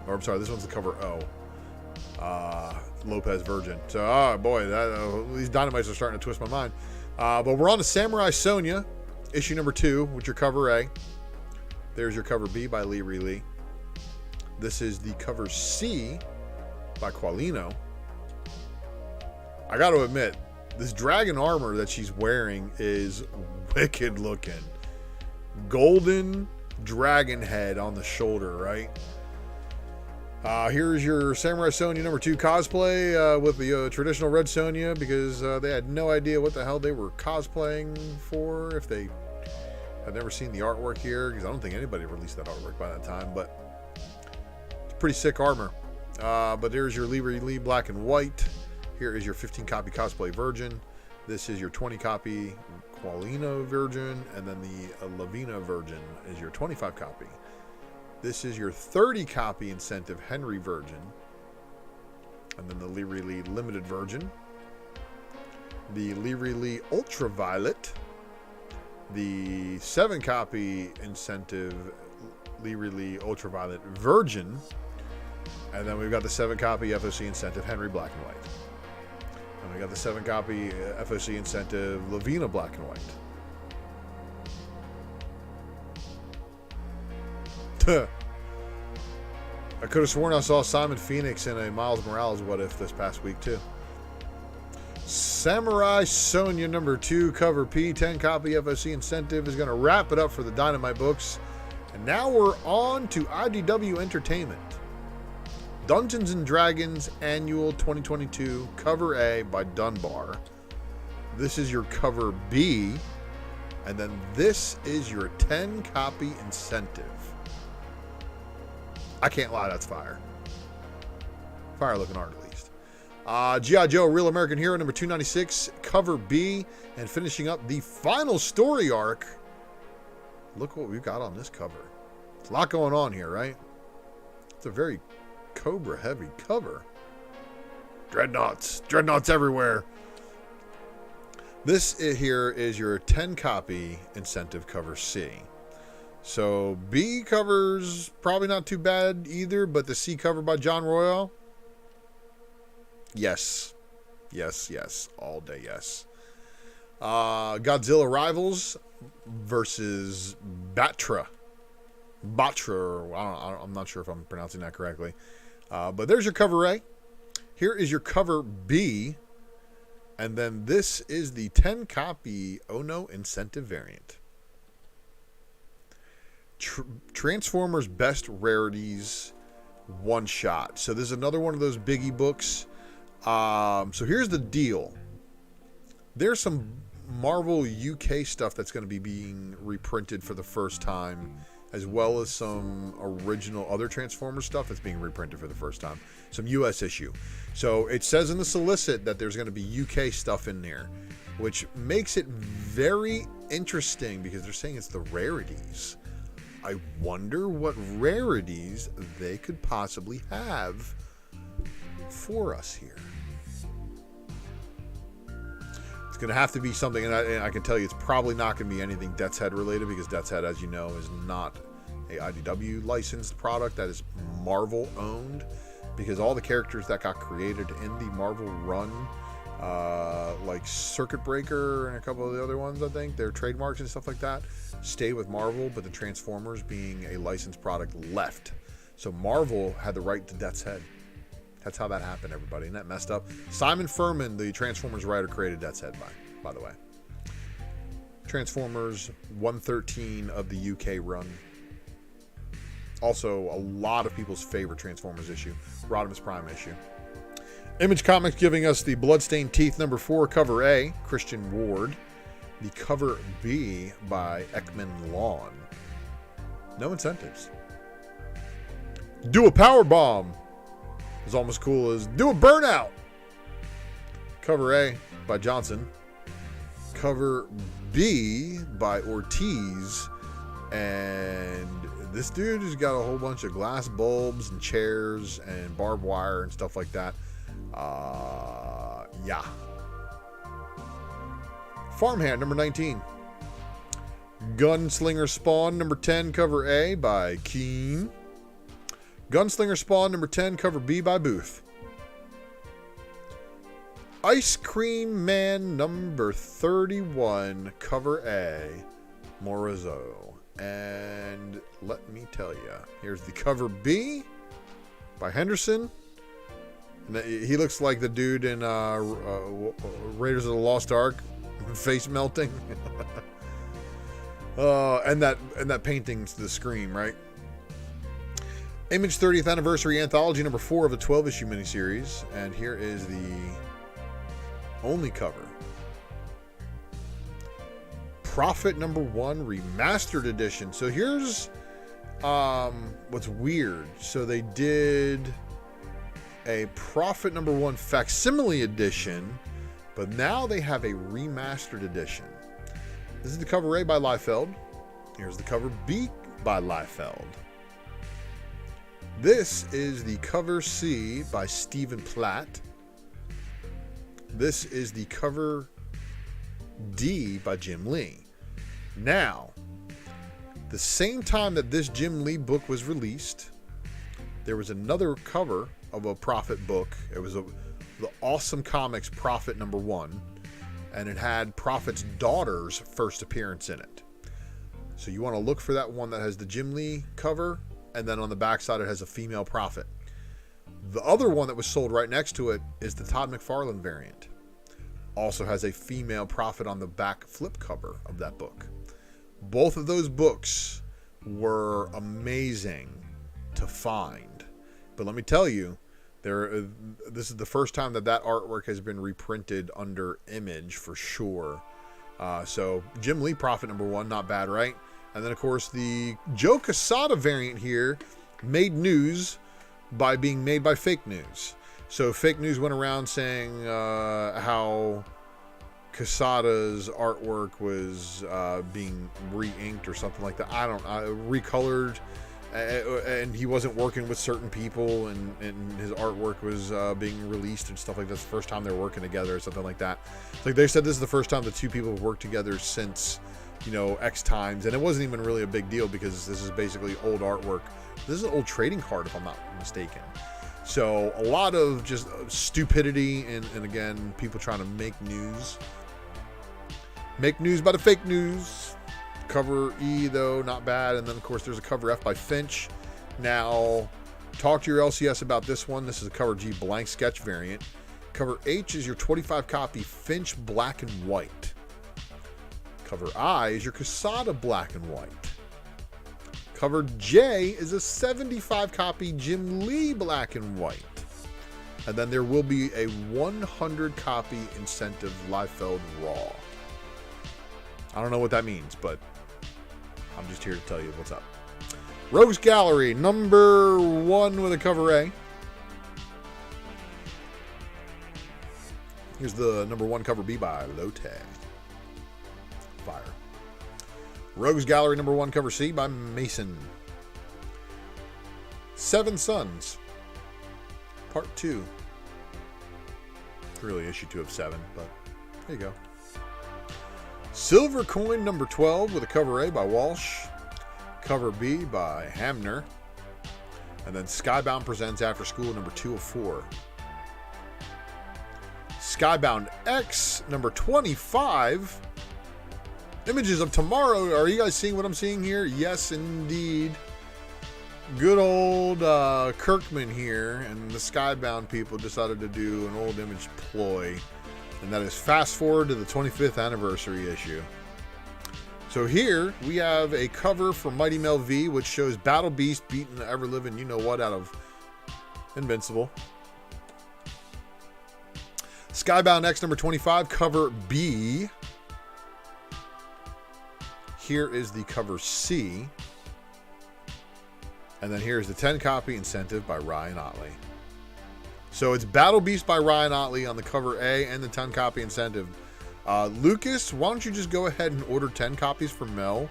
or I'm sorry, this one's the cover O, Lopez Virgin. So, oh boy, these dynamites are starting to twist my mind. But we're on to Samurai Sonia, issue number 2, with your cover A. There's your cover B by Lee Lee. This is the cover C by Qualino. I got to admit, this dragon armor that she's wearing is wicked looking. Golden dragon head on the shoulder, right? Here's your Samurai Sonia number 2 cosplay with the traditional red Sonia, because they had no idea what the hell they were cosplaying for if they had never seen the artwork here, because I don't think anybody released that artwork by that time, but it's pretty sick armor. But there's your Lee black and white. Here is your 15 copy cosplay Virgin. This is your 20 copy Qualino Virgin, and then the Lavina Virgin is your 25 copy. This is your 30 copy incentive Henry Virgin, and then the Lee limited version, the Lee Ultraviolet, the 7 copy incentive Lee Ultraviolet Virgin, and then we've got the 7 copy FOC incentive Henry black and white. And we got the 7 copy FOC incentive Lavina black and white. I could have sworn I saw Simon Phoenix in a Miles Morales What If this past week too. Samurai Sonia number 2 cover P, 10 copy FOC incentive is going to wrap it up for the Dynamite books. And now we're on to IDW Entertainment. Dungeons and Dragons Annual 2022 Cover A by Dunbar. This is your cover B. And then this is your 10 copy incentive. I can't lie, that's fire. Fire looking art at least. G.I. Joe, Real American Hero number 296, cover B. And finishing up the final story arc. Look what we've got on this cover. It's a lot going on here, right? It's a very Cobra heavy cover. Dreadnoughts. Dreadnoughts everywhere. This here is your 10 copy incentive cover C. So B covers probably not too bad either, but the C cover by John Royal. Yes. Yes, yes. All day, yes. Godzilla Rivals versus Batra. Batra. I'm not sure if I'm pronouncing that correctly. But there's your cover A. Here is your cover B. And then this is the 10 copy Ono incentive variant. Transformers Best Rarities one shot. So this is another one of those biggie books. So here's the deal. There's some Marvel UK stuff that's going to be being reprinted for the first time, as well as some original other Transformers stuff that's being reprinted for the first time. Some US issue. So it says in the solicit that there's going to be UK stuff in there, which makes it very interesting because they're saying it's the rarities. I wonder what rarities they could possibly have for us here. It's going to have to be something, and I can tell you it's probably not going to be anything Death's Head related, because Death's Head, as you know, is not a IDW licensed product. That is Marvel owned, because all the characters that got created in the Marvel run, like Circuit Breaker and a couple of the other ones, I think, their trademarks and stuff like that, stay with Marvel, but the Transformers, being a licensed product, left. So Marvel had the right to Death's Head. That's how that happened, everybody. Isn't that messed up? Simon Furman, the Transformers writer, created Death's Head, by the way. Transformers 113 of the UK run. Also, a lot of people's favorite Transformers issue. Rodimus Prime issue. Image Comics giving us the Bloodstained Teeth number 4 cover A, Christian Ward. The cover B by Ekman Lawn. No incentives. Do a Power Bomb is almost cool as Do a Burnout. Cover A by Johnson. Cover B by Ortiz. And this dude has got a whole bunch of glass bulbs and chairs and barbed wire and stuff like that. Yeah. Farmhand number 19. Gunslinger Spawn number 10 cover A by Keen. Gunslinger Spawn number 10 cover B by Booth. Ice Cream Man number 31 cover A, Morizo. And let me tell you, here's the cover B by Henderson. And he looks like the dude in Raiders of the Lost Ark, face melting. And that painting's the Scream, right? Image 30th Anniversary Anthology number 4 of a 12-issue miniseries. And here is the only cover. Prophet number 1 Remastered Edition. So here's what's weird. So they did a Prophet number 1 facsimile edition, but now they have a remastered edition. This is the cover A by Liefeld. Here's the cover B by Liefeld. This is the cover C by Stephen Platt. This is the cover D by Jim Lee. Now, the same time that this Jim Lee book was released, there was another cover of a Prophet book. It was the Awesome Comics Prophet number 1, and it had Prophet's daughter's first appearance in it. So you want to look for that one that has the Jim Lee cover, and then on the backside it has a female Prophet. The other one that was sold right next to it is the Todd McFarlane variant. Also has a female Prophet on the back flip cover of that book. Both of those books were amazing to find. But let me tell you, this is the first time that artwork has been reprinted under Image for sure. So Jim Lee Prophet #1, not bad, right? And then of course the Joe Casada variant here made news by being made by fake news. So fake news went around saying how Casada's artwork was being re-inked or something like that. I don't know, recolored, and he wasn't working with certain people, and his artwork was being released and stuff like that. It's the first time they're working together or something like that. It's like they said this is the first time the two people have worked together since, you know, X times, and it wasn't even really a big deal because this is basically old artwork. This is an old trading card, if I'm not mistaken. So a lot of just stupidity and again, people trying to make news. Make news by the fake news. Cover E, though, not bad. And then, of course, there's a cover F by Finch. Now, talk to your LCS about this one. This is a cover G blank sketch variant. Cover H is your 25 copy Finch black and white. Cover I is your Casada black and white. Cover J is a 75 copy Jim Lee black and white. And then there will be a 100 copy incentive Liefeld Raw. I don't know what that means, but I'm just here to tell you what's up. Rogues Gallery, #1 with a cover A. Here's the #1 cover B by Lotte. Fire. Rogues Gallery #1 cover C by Mason. Seven Sons, Part 2. Really issue 2 of 7, but there you go. Silver Coin #12 with a cover A by Walsh. Cover B by Hamner. And then Skybound Presents After School #2 of 4. Skybound X #25. Images of Tomorrow. Are you guys seeing what I'm seeing here? Yes, indeed. Good old Kirkman here and the Skybound people decided to do an old Image ploy. And that is fast forward to the 25th anniversary issue. So here we have a cover for Mighty Mel V, which shows Battle Beast beating the ever-living you-know-what out of Invincible. Skybound X #25, cover B. Here is the cover C. And then here's the 10 copy incentive by Ryan Otley. So it's Battle Beast by Ryan Otley on the cover A and the 10 copy incentive. Lucas, why don't you just go ahead and order 10 copies for Mel?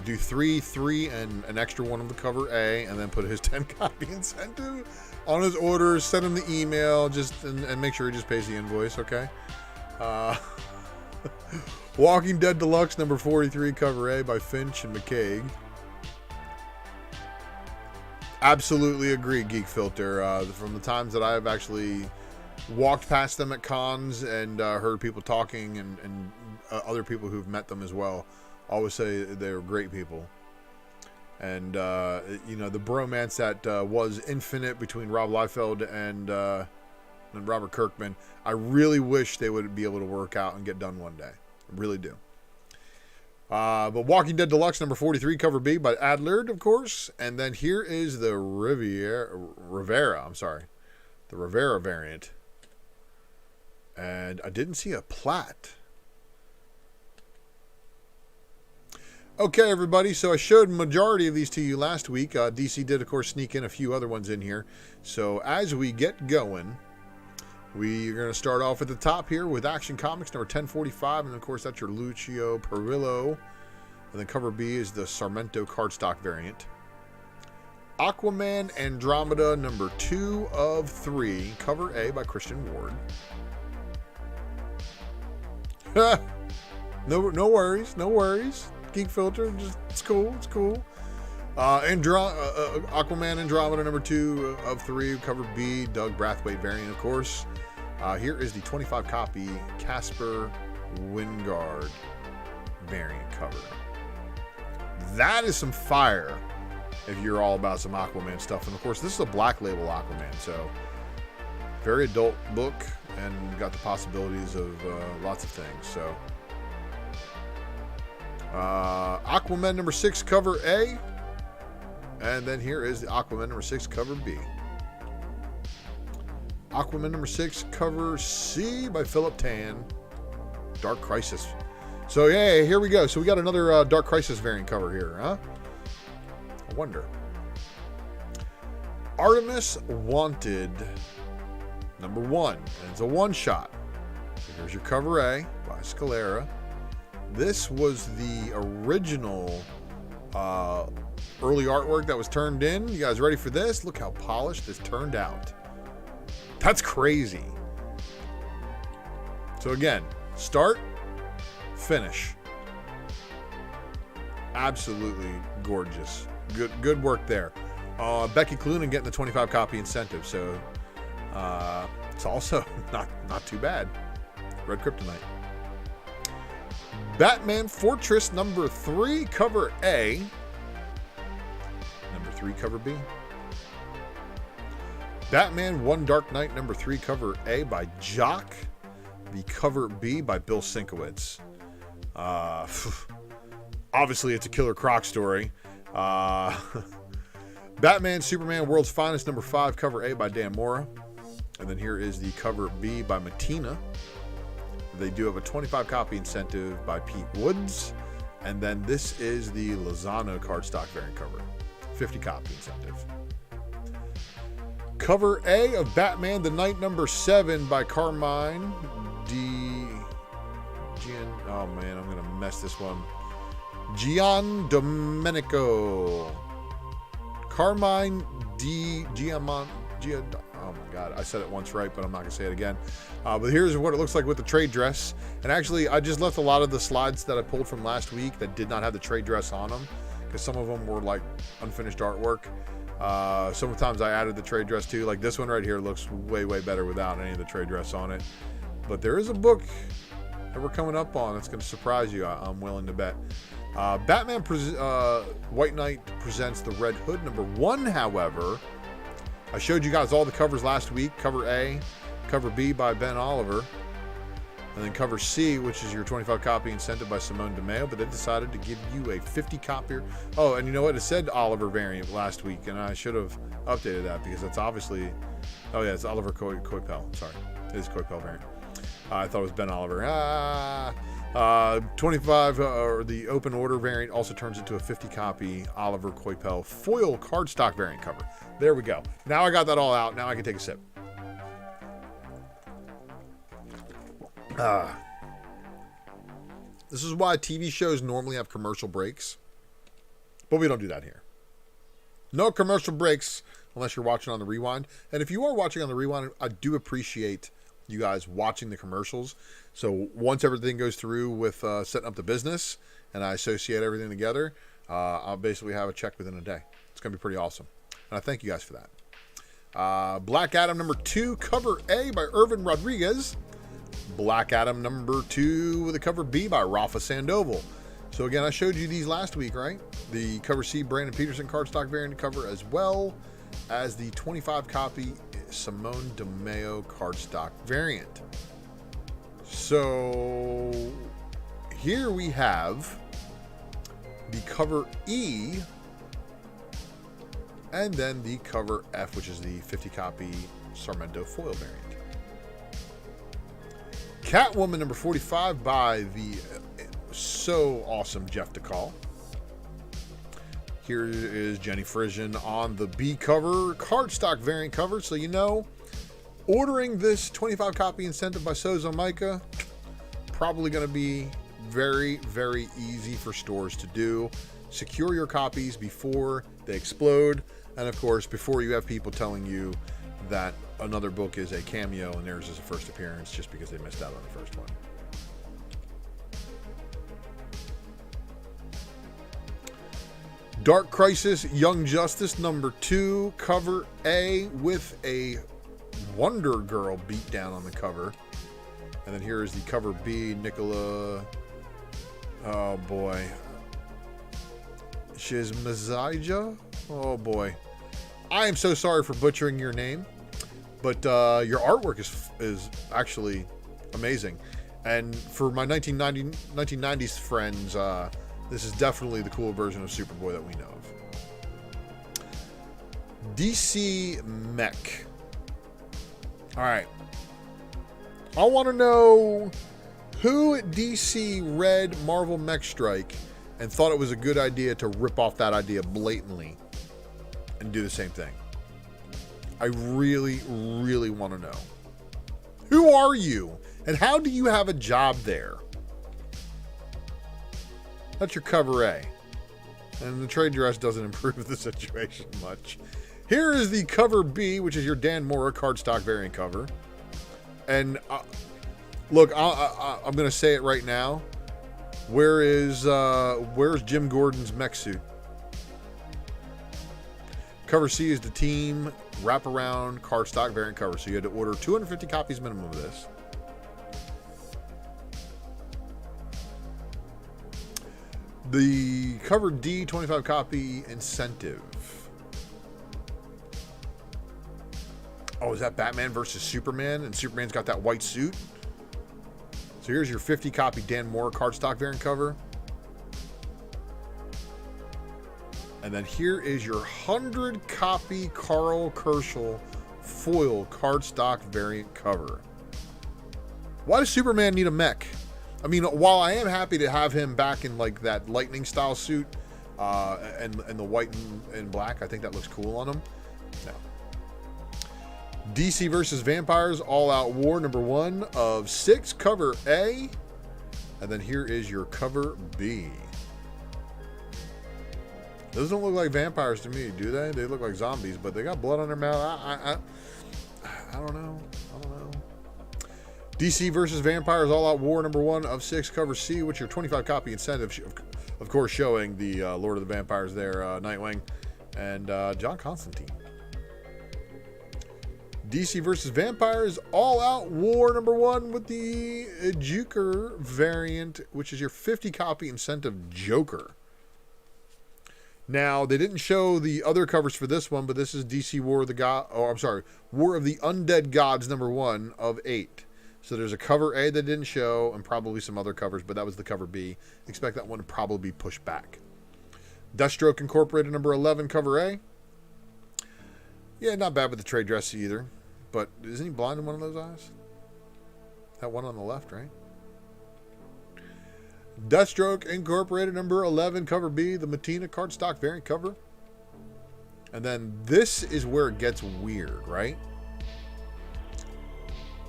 Do 3, and an extra one on the cover A, and then put his 10 copy incentive on his order. Send him the email, and make sure he just pays the invoice, okay? Walking Dead Deluxe #43, cover A by Finch and McCaig. Absolutely agree, Geek Filter. From the times that I have actually walked past them at cons and heard people talking and other people who've met them as well, always say they're great people. And, you know, the bromance that was infinite between Rob Liefeld and Robert Kirkman, I really wish they would be able to work out and get done one day. I really do. But Walking Dead Deluxe #43, cover B by Adlard, of course. And then here is the Rivera variant. And I didn't see a plat. Okay, everybody, so I showed a majority of these to you last week. DC did, of course, sneak in a few other ones in here. So as we get going, we're going to start off at the top here with Action Comics #1045, and of course that's your Lucio Perillo. And then cover B is the Sarmento cardstock variant. Aquaman Andromeda #2 of 3, cover A by Christian Ward. No worries, no worries. Geek Filter, it's cool. Aquaman Andromeda #2 of 3, cover B, Doug Brathwaite variant, of course. Here is the 25 copy Casper Wingard variant cover. That is some fire if you're all about some Aquaman stuff. And of course, this is a black label Aquaman, so very adult book and got the possibilities of lots of things. So Aquaman #6 cover A, and then here is the Aquaman #6 cover B. Aquaman number 6, cover C by Philip Tan. Dark Crisis. So yeah, here we go. So we got another Dark Crisis variant cover here, huh? I wonder. Artemis Wanted number 1. And it's a one-shot. So here's your cover A by Scalera. This was the original early artwork that was turned in. You guys ready for this? Look how polished this turned out. That's crazy. So again, start, finish. Absolutely gorgeous. Good work there. Becky Cloonan getting the 25 copy incentive, so it's also not too bad. Red Kryptonite. Batman Fortress number 3, cover A. Number 3, cover B. Batman One Dark Knight number 3, cover A by Jock. The cover B by Bill Sienkiewicz. Obviously, it's a Killer Croc story. Batman Superman World's Finest number 5, cover A by Dan Mora. And then here is the cover B by Matina. They do have a 25 copy incentive by Pete Woods. And then this is the Lozano cardstock variant cover. 50 copy incentive. Cover A of Batman the Night number 7 by Carmine oh man, I'm gonna mess this one. Gian Domenico. Carmine oh my god, I said it once right, but I'm not gonna say it again. But here's what it looks like with the trade dress. And actually, I just left a lot of the slides that I pulled from last week that did not have the trade dress on them, because some of them were like unfinished artwork. Sometimes I added the trade dress too. Like this one right here looks way better without any of the trade dress on it. But there is a book that we're coming up on that's going to surprise you, I'm willing to bet. Batman White Knight presents the Red Hood number 1, however. I showed you guys all the covers last week. Cover A, cover B by Ben Oliver, and then cover C, which is your 25 copy incentive by Simone DeMeo, but they decided to give you a 50 copier. Oh, and you know what? It said Oliver variant last week, and I should have updated that because it's obviously, oh yeah, it's Oliver Coipel. Sorry, it is Coipel variant. I thought it was Ben Oliver. 25, or the open order variant also turns into a 50 copy Oliver Coipel foil cardstock variant cover. There we go. Now I got that all out. Now I can take a sip. This is why TV shows normally have commercial breaks, but we don't do that here. No commercial breaks unless you're watching on the rewind. And if you are watching on the rewind, I do appreciate you guys watching the commercials. So once everything goes through with setting up the business and I associate everything together, I'll basically have a check within a day. It's going to be pretty awesome. And I thank you guys for that. Black Adam number 2, cover A by Irvin Rodriguez. Black Adam number 2 with a cover B by Rafa Sandoval. So again, I showed you these last week, right? The cover C Brandon Peterson cardstock variant cover, as well as the 25 copy Simone DeMeo cardstock variant. So here we have the cover E and then the cover F, which is the 50 copy Sarmento foil variant. Catwoman number 45 by the so awesome Jeff DeCall. Here is Jenny Frisian on the B cover, cardstock variant cover. So you know, ordering this 25 copy incentive by Sozo Micah, probably going to be very easy for stores to do. Secure your copies before they explode, and of course before you have people telling you that another book is a cameo and theirs is a first appearance just because they missed out on the first one. Dark Crisis Young Justice number 2, cover A with a Wonder Girl beatdown on the cover. And then here is the cover B, Nicola, oh boy, Shizmazija? Oh boy. I am so sorry for butchering your name, but your artwork is actually amazing. And for my 1990s friends, this is definitely the cool version of Superboy that we know of. DC Mech. All right. I want to know who at DC read Marvel Mech Strike and thought it was a good idea to rip off that idea blatantly and do the same thing. I really, really want to know. Who are you? And how do you have a job there? That's your cover A. And the trade dress doesn't improve the situation much. Here is the cover B, which is your Dan Mora cardstock variant cover. And look, I'm going to say it right now. Where's Jim Gordon's mech suit? Cover C is the team wraparound cardstock variant cover. So you had to order 250 copies minimum of this. The cover D 25 copy incentive. Oh, is that Batman versus Superman? And Superman's got that white suit. So here's your 50 copy Dan Moore cardstock variant cover. And then here is your 100 copy Carl Kerschel foil cardstock variant cover. Why does Superman need a mech? I mean, while I am happy to have him back in like that lightning style suit and the white and black, I think that looks cool on him. No. DC versus Vampires All Out War #1 of 6, cover A. And then here is your cover B. Those don't look like vampires to me, do they? They look like zombies, but they got blood on their mouth. I don't know. DC versus Vampires All Out War #1 of 6, cover C, which your 25 copy incentive, of course, showing the Lord of the Vampires there, Nightwing, and John Constantine. DC versus Vampires All Out War #1 with the Joker variant, which is your 50 copy incentive Joker. Now, they didn't show the other covers for this one, but this is DC War of the War of the Undead Gods #1 of 8. So there's a cover A that didn't show, and probably some other covers, but that was the cover B. Expect that one to probably be pushed back. Deathstroke Incorporated #11, cover A. Yeah, not bad with the trade dress either. But isn't he blind in one of those eyes? That one on the left, right? Deathstroke Incorporated #11, cover B, the Matina cardstock variant cover. And then this is where it gets weird, right?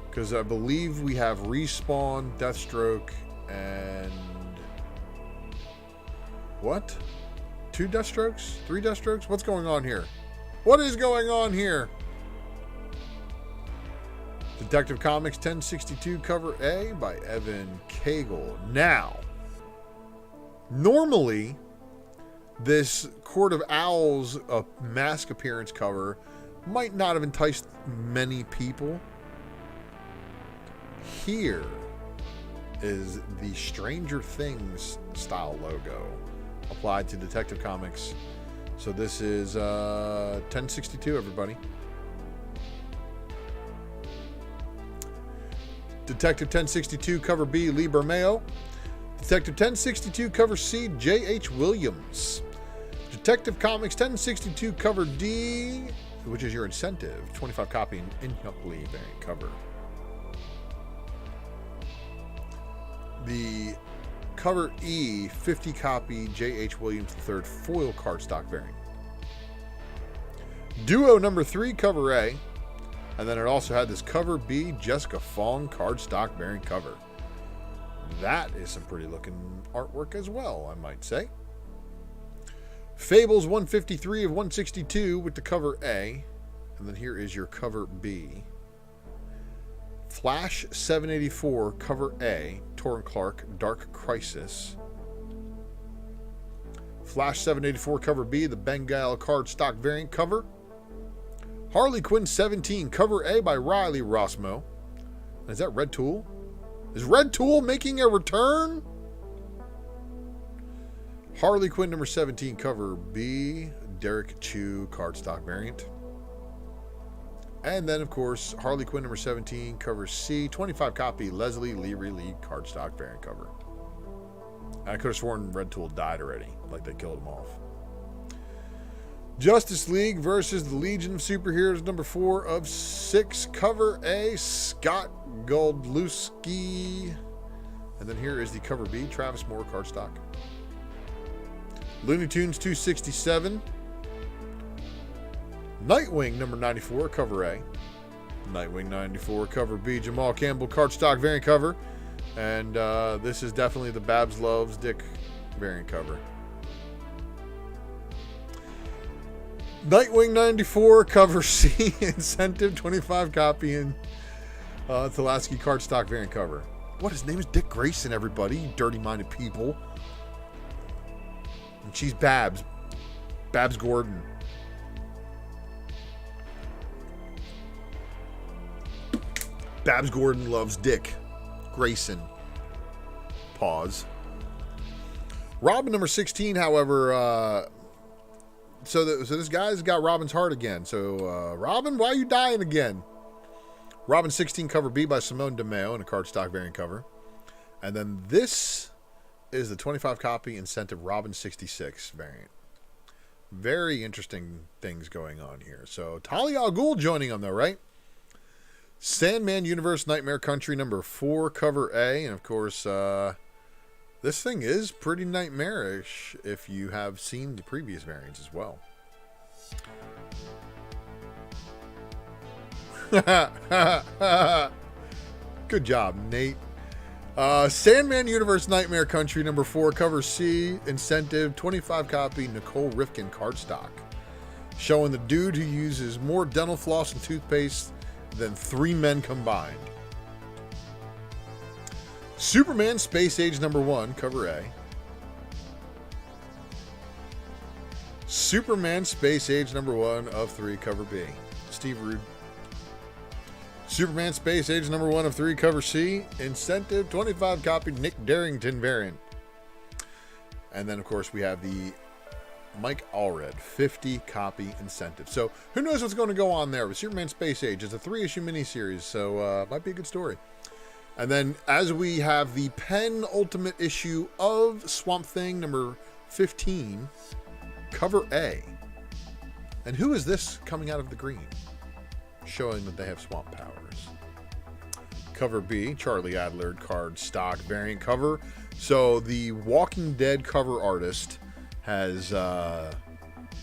Because I believe we have Respawn, Deathstroke, and... what? 2 Deathstrokes? 3 Deathstrokes? What's going on here? What is going on here? Detective Comics 1062 cover A by Evan Cagle. Now, normally, this Court of Owls mask appearance cover might not have enticed many people. Here is the Stranger Things style logo applied to Detective Comics. So this is 1062, everybody. Detective 1062 cover B, Lee Bermeo. Detective 1062 cover C, J.H. Williams. Detective Comics 1062 cover D, which is your incentive, 25 copy in-Lee variant cover. The cover E, 50 copy J.H. Williams III foil cardstock variant. Duo #3, cover A. And then it also had this cover B, Jessica Fong cardstock variant cover. That is some pretty looking artwork as well, I might say. Fables 153 of 162 with the cover A. And then here is your cover B. Flash 784 cover A, Torrin Clark Dark Crisis. Flash 784 cover B, the Bengal cardstock variant cover. Harley Quinn 17 cover A by Riley Rossmo. Is that Red Tool? Is Red Tool making a return? Harley Quinn #17 cover B, Derek Chu cardstock variant. And then, of course, Harley Quinn #17 cover C, 25 copy Leslie Leary Lee cardstock variant cover. I could have sworn Red Tool died already, like they killed him off. Justice League versus the Legion of Superheroes, number 4 of 6, cover A, Scott Goldlewski. And then here is the cover B, Travis Moore cardstock. Looney Tunes 267. Nightwing, number 94, cover A. Nightwing 94, cover B, Jamal Campbell cardstock variant cover. And this is definitely the Babs Loves Dick variant cover. Nightwing 94, cover C, incentive 25 copy in Tulaski cardstock variant cover. What, his name is Dick Grayson, everybody, you dirty-minded people. And she's Babs. Babs Gordon. Babs Gordon loves Dick Grayson. Pause. Robin number 16, however, so this guy's got Robin's heart again. So, Robin, why are you dying again? Robin 16, cover B by Simone DeMeo in a cardstock variant cover. And then this is the 25 copy incentive Robin 66 variant. Very interesting things going on here. So, Talia al Ghul joining on though, right? Sandman Universe Nightmare Country number 4, cover A. And of course, this thing is pretty nightmarish if you have seen the previous variants as well. Good job, Nate. Sandman Universe Nightmare Country number 4, cover C, incentive 25 copy Nicole Rifkin cardstock, showing the dude who uses more dental floss and toothpaste than 3 men combined. Superman Space Age number 1, cover A. Superman Space Age number 1 of 3, cover B. Steve Rude. Superman Space Age number 1 of 3, cover C. Incentive 25 copy Nick Darrington variant. And then of course we have the Mike Allred 50 copy incentive. So who knows what's going to go on there with Superman Space Age. It's a 3-issue miniseries, so might be a good story. And then as we have the penultimate issue of Swamp Thing number 15, cover A. And who is this coming out of the green? Showing that they have swamp powers. Cover B, Charlie Adler card stock variant cover. So the Walking Dead cover artist has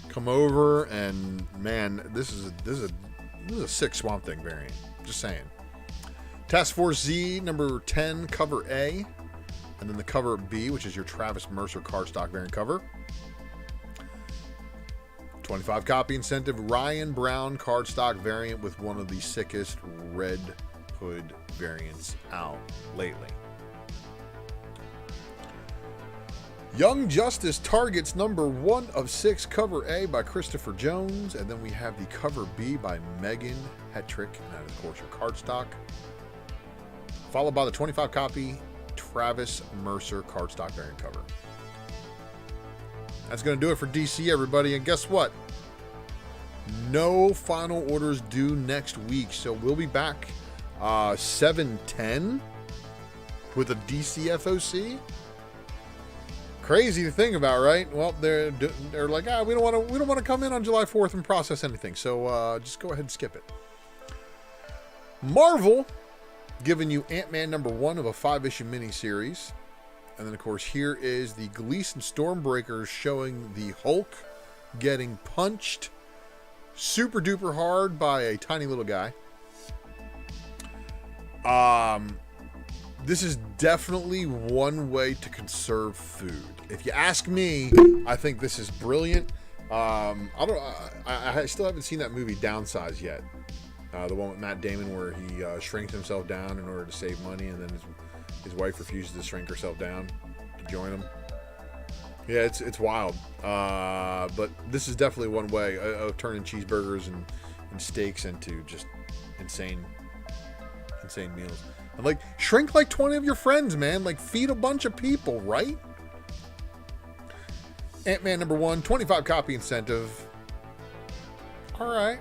come over, and man, this is a sick Swamp Thing variant. Just saying. Task Force Z number 10, cover A, and then the cover B, which is your Travis Mercer cardstock variant cover. 25 copy incentive Ryan Brown cardstock variant with one of the sickest Red Hood variants out lately. Young Justice Targets number 1 of 6, cover A by Christopher Jones, and then we have the cover B by Megan Hetrick, and that is of course your cardstock, followed by the 25 copy Travis Mercer cardstock variant cover. That's going to do it for DC, everybody. And guess what? No final orders due next week. So we'll be back 7/10 with a DC FOC. Crazy to think about, right? Well, they're like, we don't want to come in on July 4th and process anything. So just go ahead and skip it. Marvel giving you Ant-Man number 1 of a 5-issue miniseries. And then, of course, here is the Gleason Stormbreakers showing the Hulk getting punched super duper hard by a tiny little guy. This is definitely one way to conserve food. If you ask me, I think this is brilliant. I still haven't seen that movie Downsize yet. The one with Matt Damon where he shrinks himself down in order to save money, and then his wife refuses to shrink herself down to join him. Yeah, it's wild. But this is definitely one way of turning cheeseburgers and steaks into just insane meals. And like, shrink like 20 of your friends, man. Like, feed a bunch of people, right? Ant-Man number 1, 25 copy incentive. All right.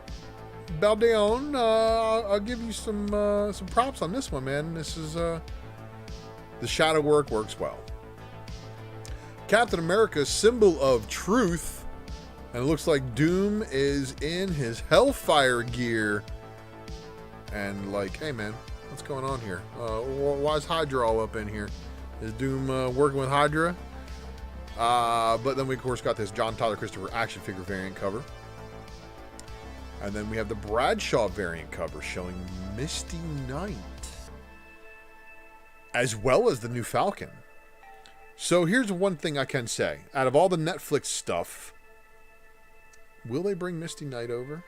Baldeon, I'll give you some props on this one, man. This is the shadow works well. Captain America, Symbol of Truth, And it looks like Doom is in his Hellfire gear. And like, hey man, what's going on here? Why is Hydra all up in here? Is Doom working with Hydra? But then we, of course, got this John Tyler Christopher action figure variant cover. And then we have the Bradshaw variant cover showing Misty Knight. As well as the new Falcon. So here's one thing I can say. Out of all the Netflix stuff, will they bring Misty Knight over?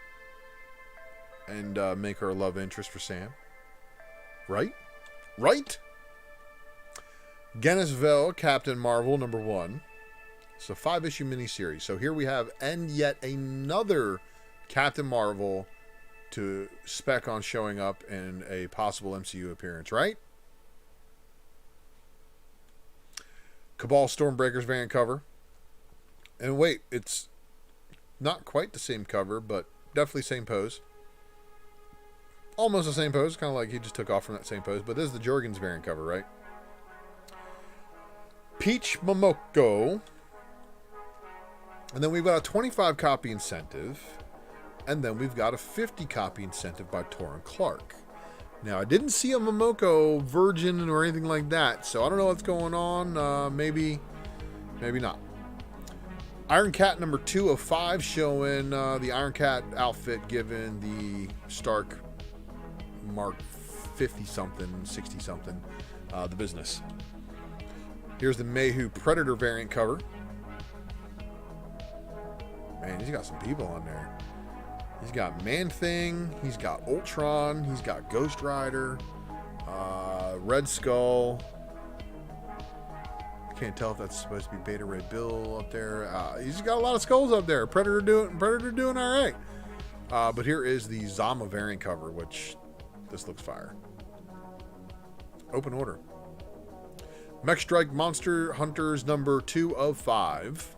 And make her a love interest for Sam? Right? Right? Genesville, Captain Marvel, #1. It's a 5-issue miniseries. So here we have, and yet another Captain Marvel to spec on showing up in a possible MCU appearance, right? Cabal Stormbreakers variant cover. And wait, it's not quite the same cover, but definitely same pose. Almost the same pose, kind of like he just took off from that same pose. But this is the Jorgens variant cover, right? Peach Momoko. And then we've got a 25 copy incentive. And then we've got a 50 copy incentive by Torrin Clark. Now, I didn't see a Momoko Virgin or anything like that, so I don't know what's going on. Maybe not. Iron Cat #2 of 5 showing the Iron Cat outfit given the Stark Mark 50-something, 60-something, the business. Here's the Mayhew Predator variant cover. Man, he's got some people on there. He's got Man-Thing, he's got Ultron, he's got Ghost Rider, Red Skull. I can't tell if that's supposed to be Beta Ray Bill up there. He's got a lot of skulls up there. Predator doing all right. But here is the Zama variant cover, which this looks fire. Open order. Mech Strike Monster Hunters #2 of 5.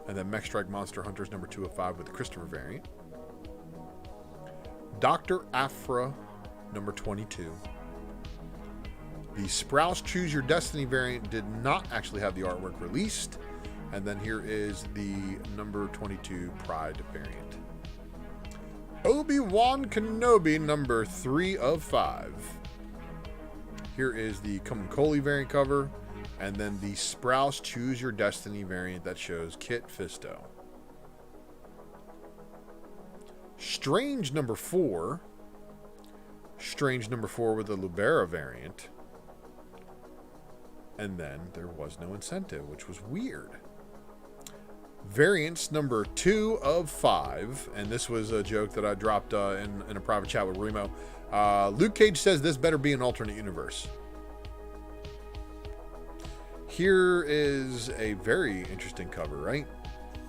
And then Mech Strike Monster Hunters #2 of 5 with the Christopher variant. Dr. Aphra #22. The Sprouse Choose Your Destiny variant did not actually have the artwork released. And then here is the #22 Pride variant. Obi-Wan Kenobi #3 of 5. Here is the Kumkoli variant cover. And then the Sprouse Choose Your Destiny variant that shows Kit Fisto. Strange #4. Strange #4 with the Lubera variant. And then there was no incentive, which was weird. Variants #2 of 5. And this was a joke that I dropped in a private chat with Remo. Luke Cage says this better be an alternate universe. Here is a very interesting cover, right?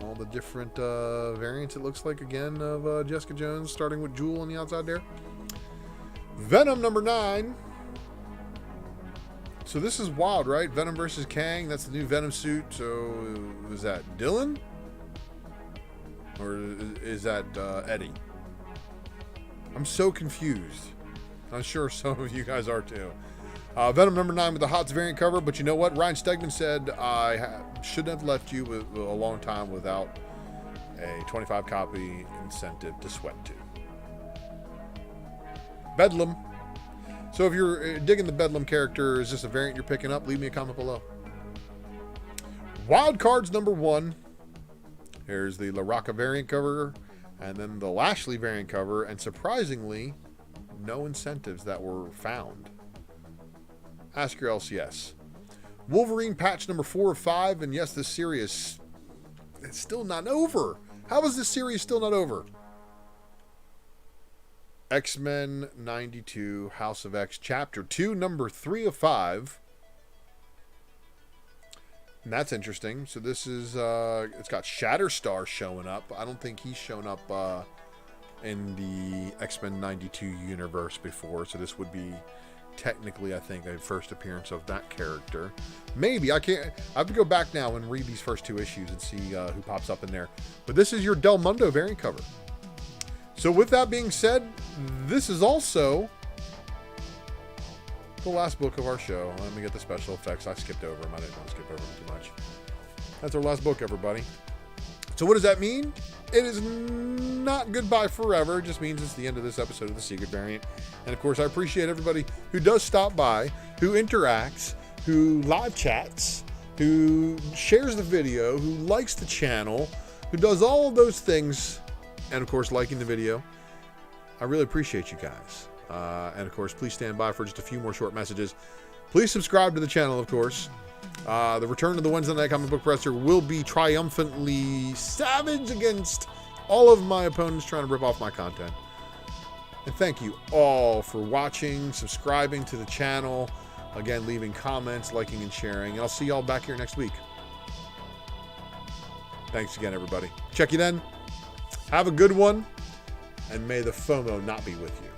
All the different variants, it looks like, again, of Jessica Jones, starting with Jewel on the outside there. Venom #9. So this is wild, right? Venom versus Kang. That's the new Venom suit. So is that Dylan? Or is that Eddie? I'm so confused. I'm sure some of you guys are too. Venom #9 with the HOTS variant cover, but you know what? Ryan Stegman said I shouldn't have left you with a long time without a 25 copy incentive to sweat to. Bedlam. So if you're digging the Bedlam character, is this a variant you're picking up? Leave me a comment below. Wildcards #1. Here's the La Rocca variant cover, and then the Lashley variant cover, and surprisingly, no incentives that were found. Ask your LCS. Wolverine patch #4 of 5, and yes, this series it's still not over. How is this series still not over? X-Men 92 House of X Chapter 2 #3 of 5. And that's interesting. So this is it's got Shatterstar showing up. I don't think he's shown up in the X-Men 92 universe before, so this would be technically, I think, a first appearance of that character. Maybe. I have to go back now and read these first 2 issues and see who pops up in there. But this is your Del Mundo variant cover. So with that being said, this is also the last book of our show. Let me get the special effects. I skipped over them. I didn't want to skip over them too much. That's our last book, everybody. So what does that mean? It is not goodbye forever. It just means it's the end of this episode of the Secret Variant. And of course, I appreciate everybody who does stop by, who interacts, who live chats, who shares the video, who likes the channel, who does all of those things, and of course, liking the video. I really appreciate you guys. And of course, please stand by for just a few more short messages. Please subscribe to the channel, of course. The return of the Wednesday Night Comic Book Presser will be triumphantly savage against all of my opponents trying to rip off my content. And thank you all for watching, subscribing to the channel, again, leaving comments, liking, and sharing. And I'll see y'all back here next week. Thanks again, everybody. Check you then. Have a good one. And may the FOMO not be with you.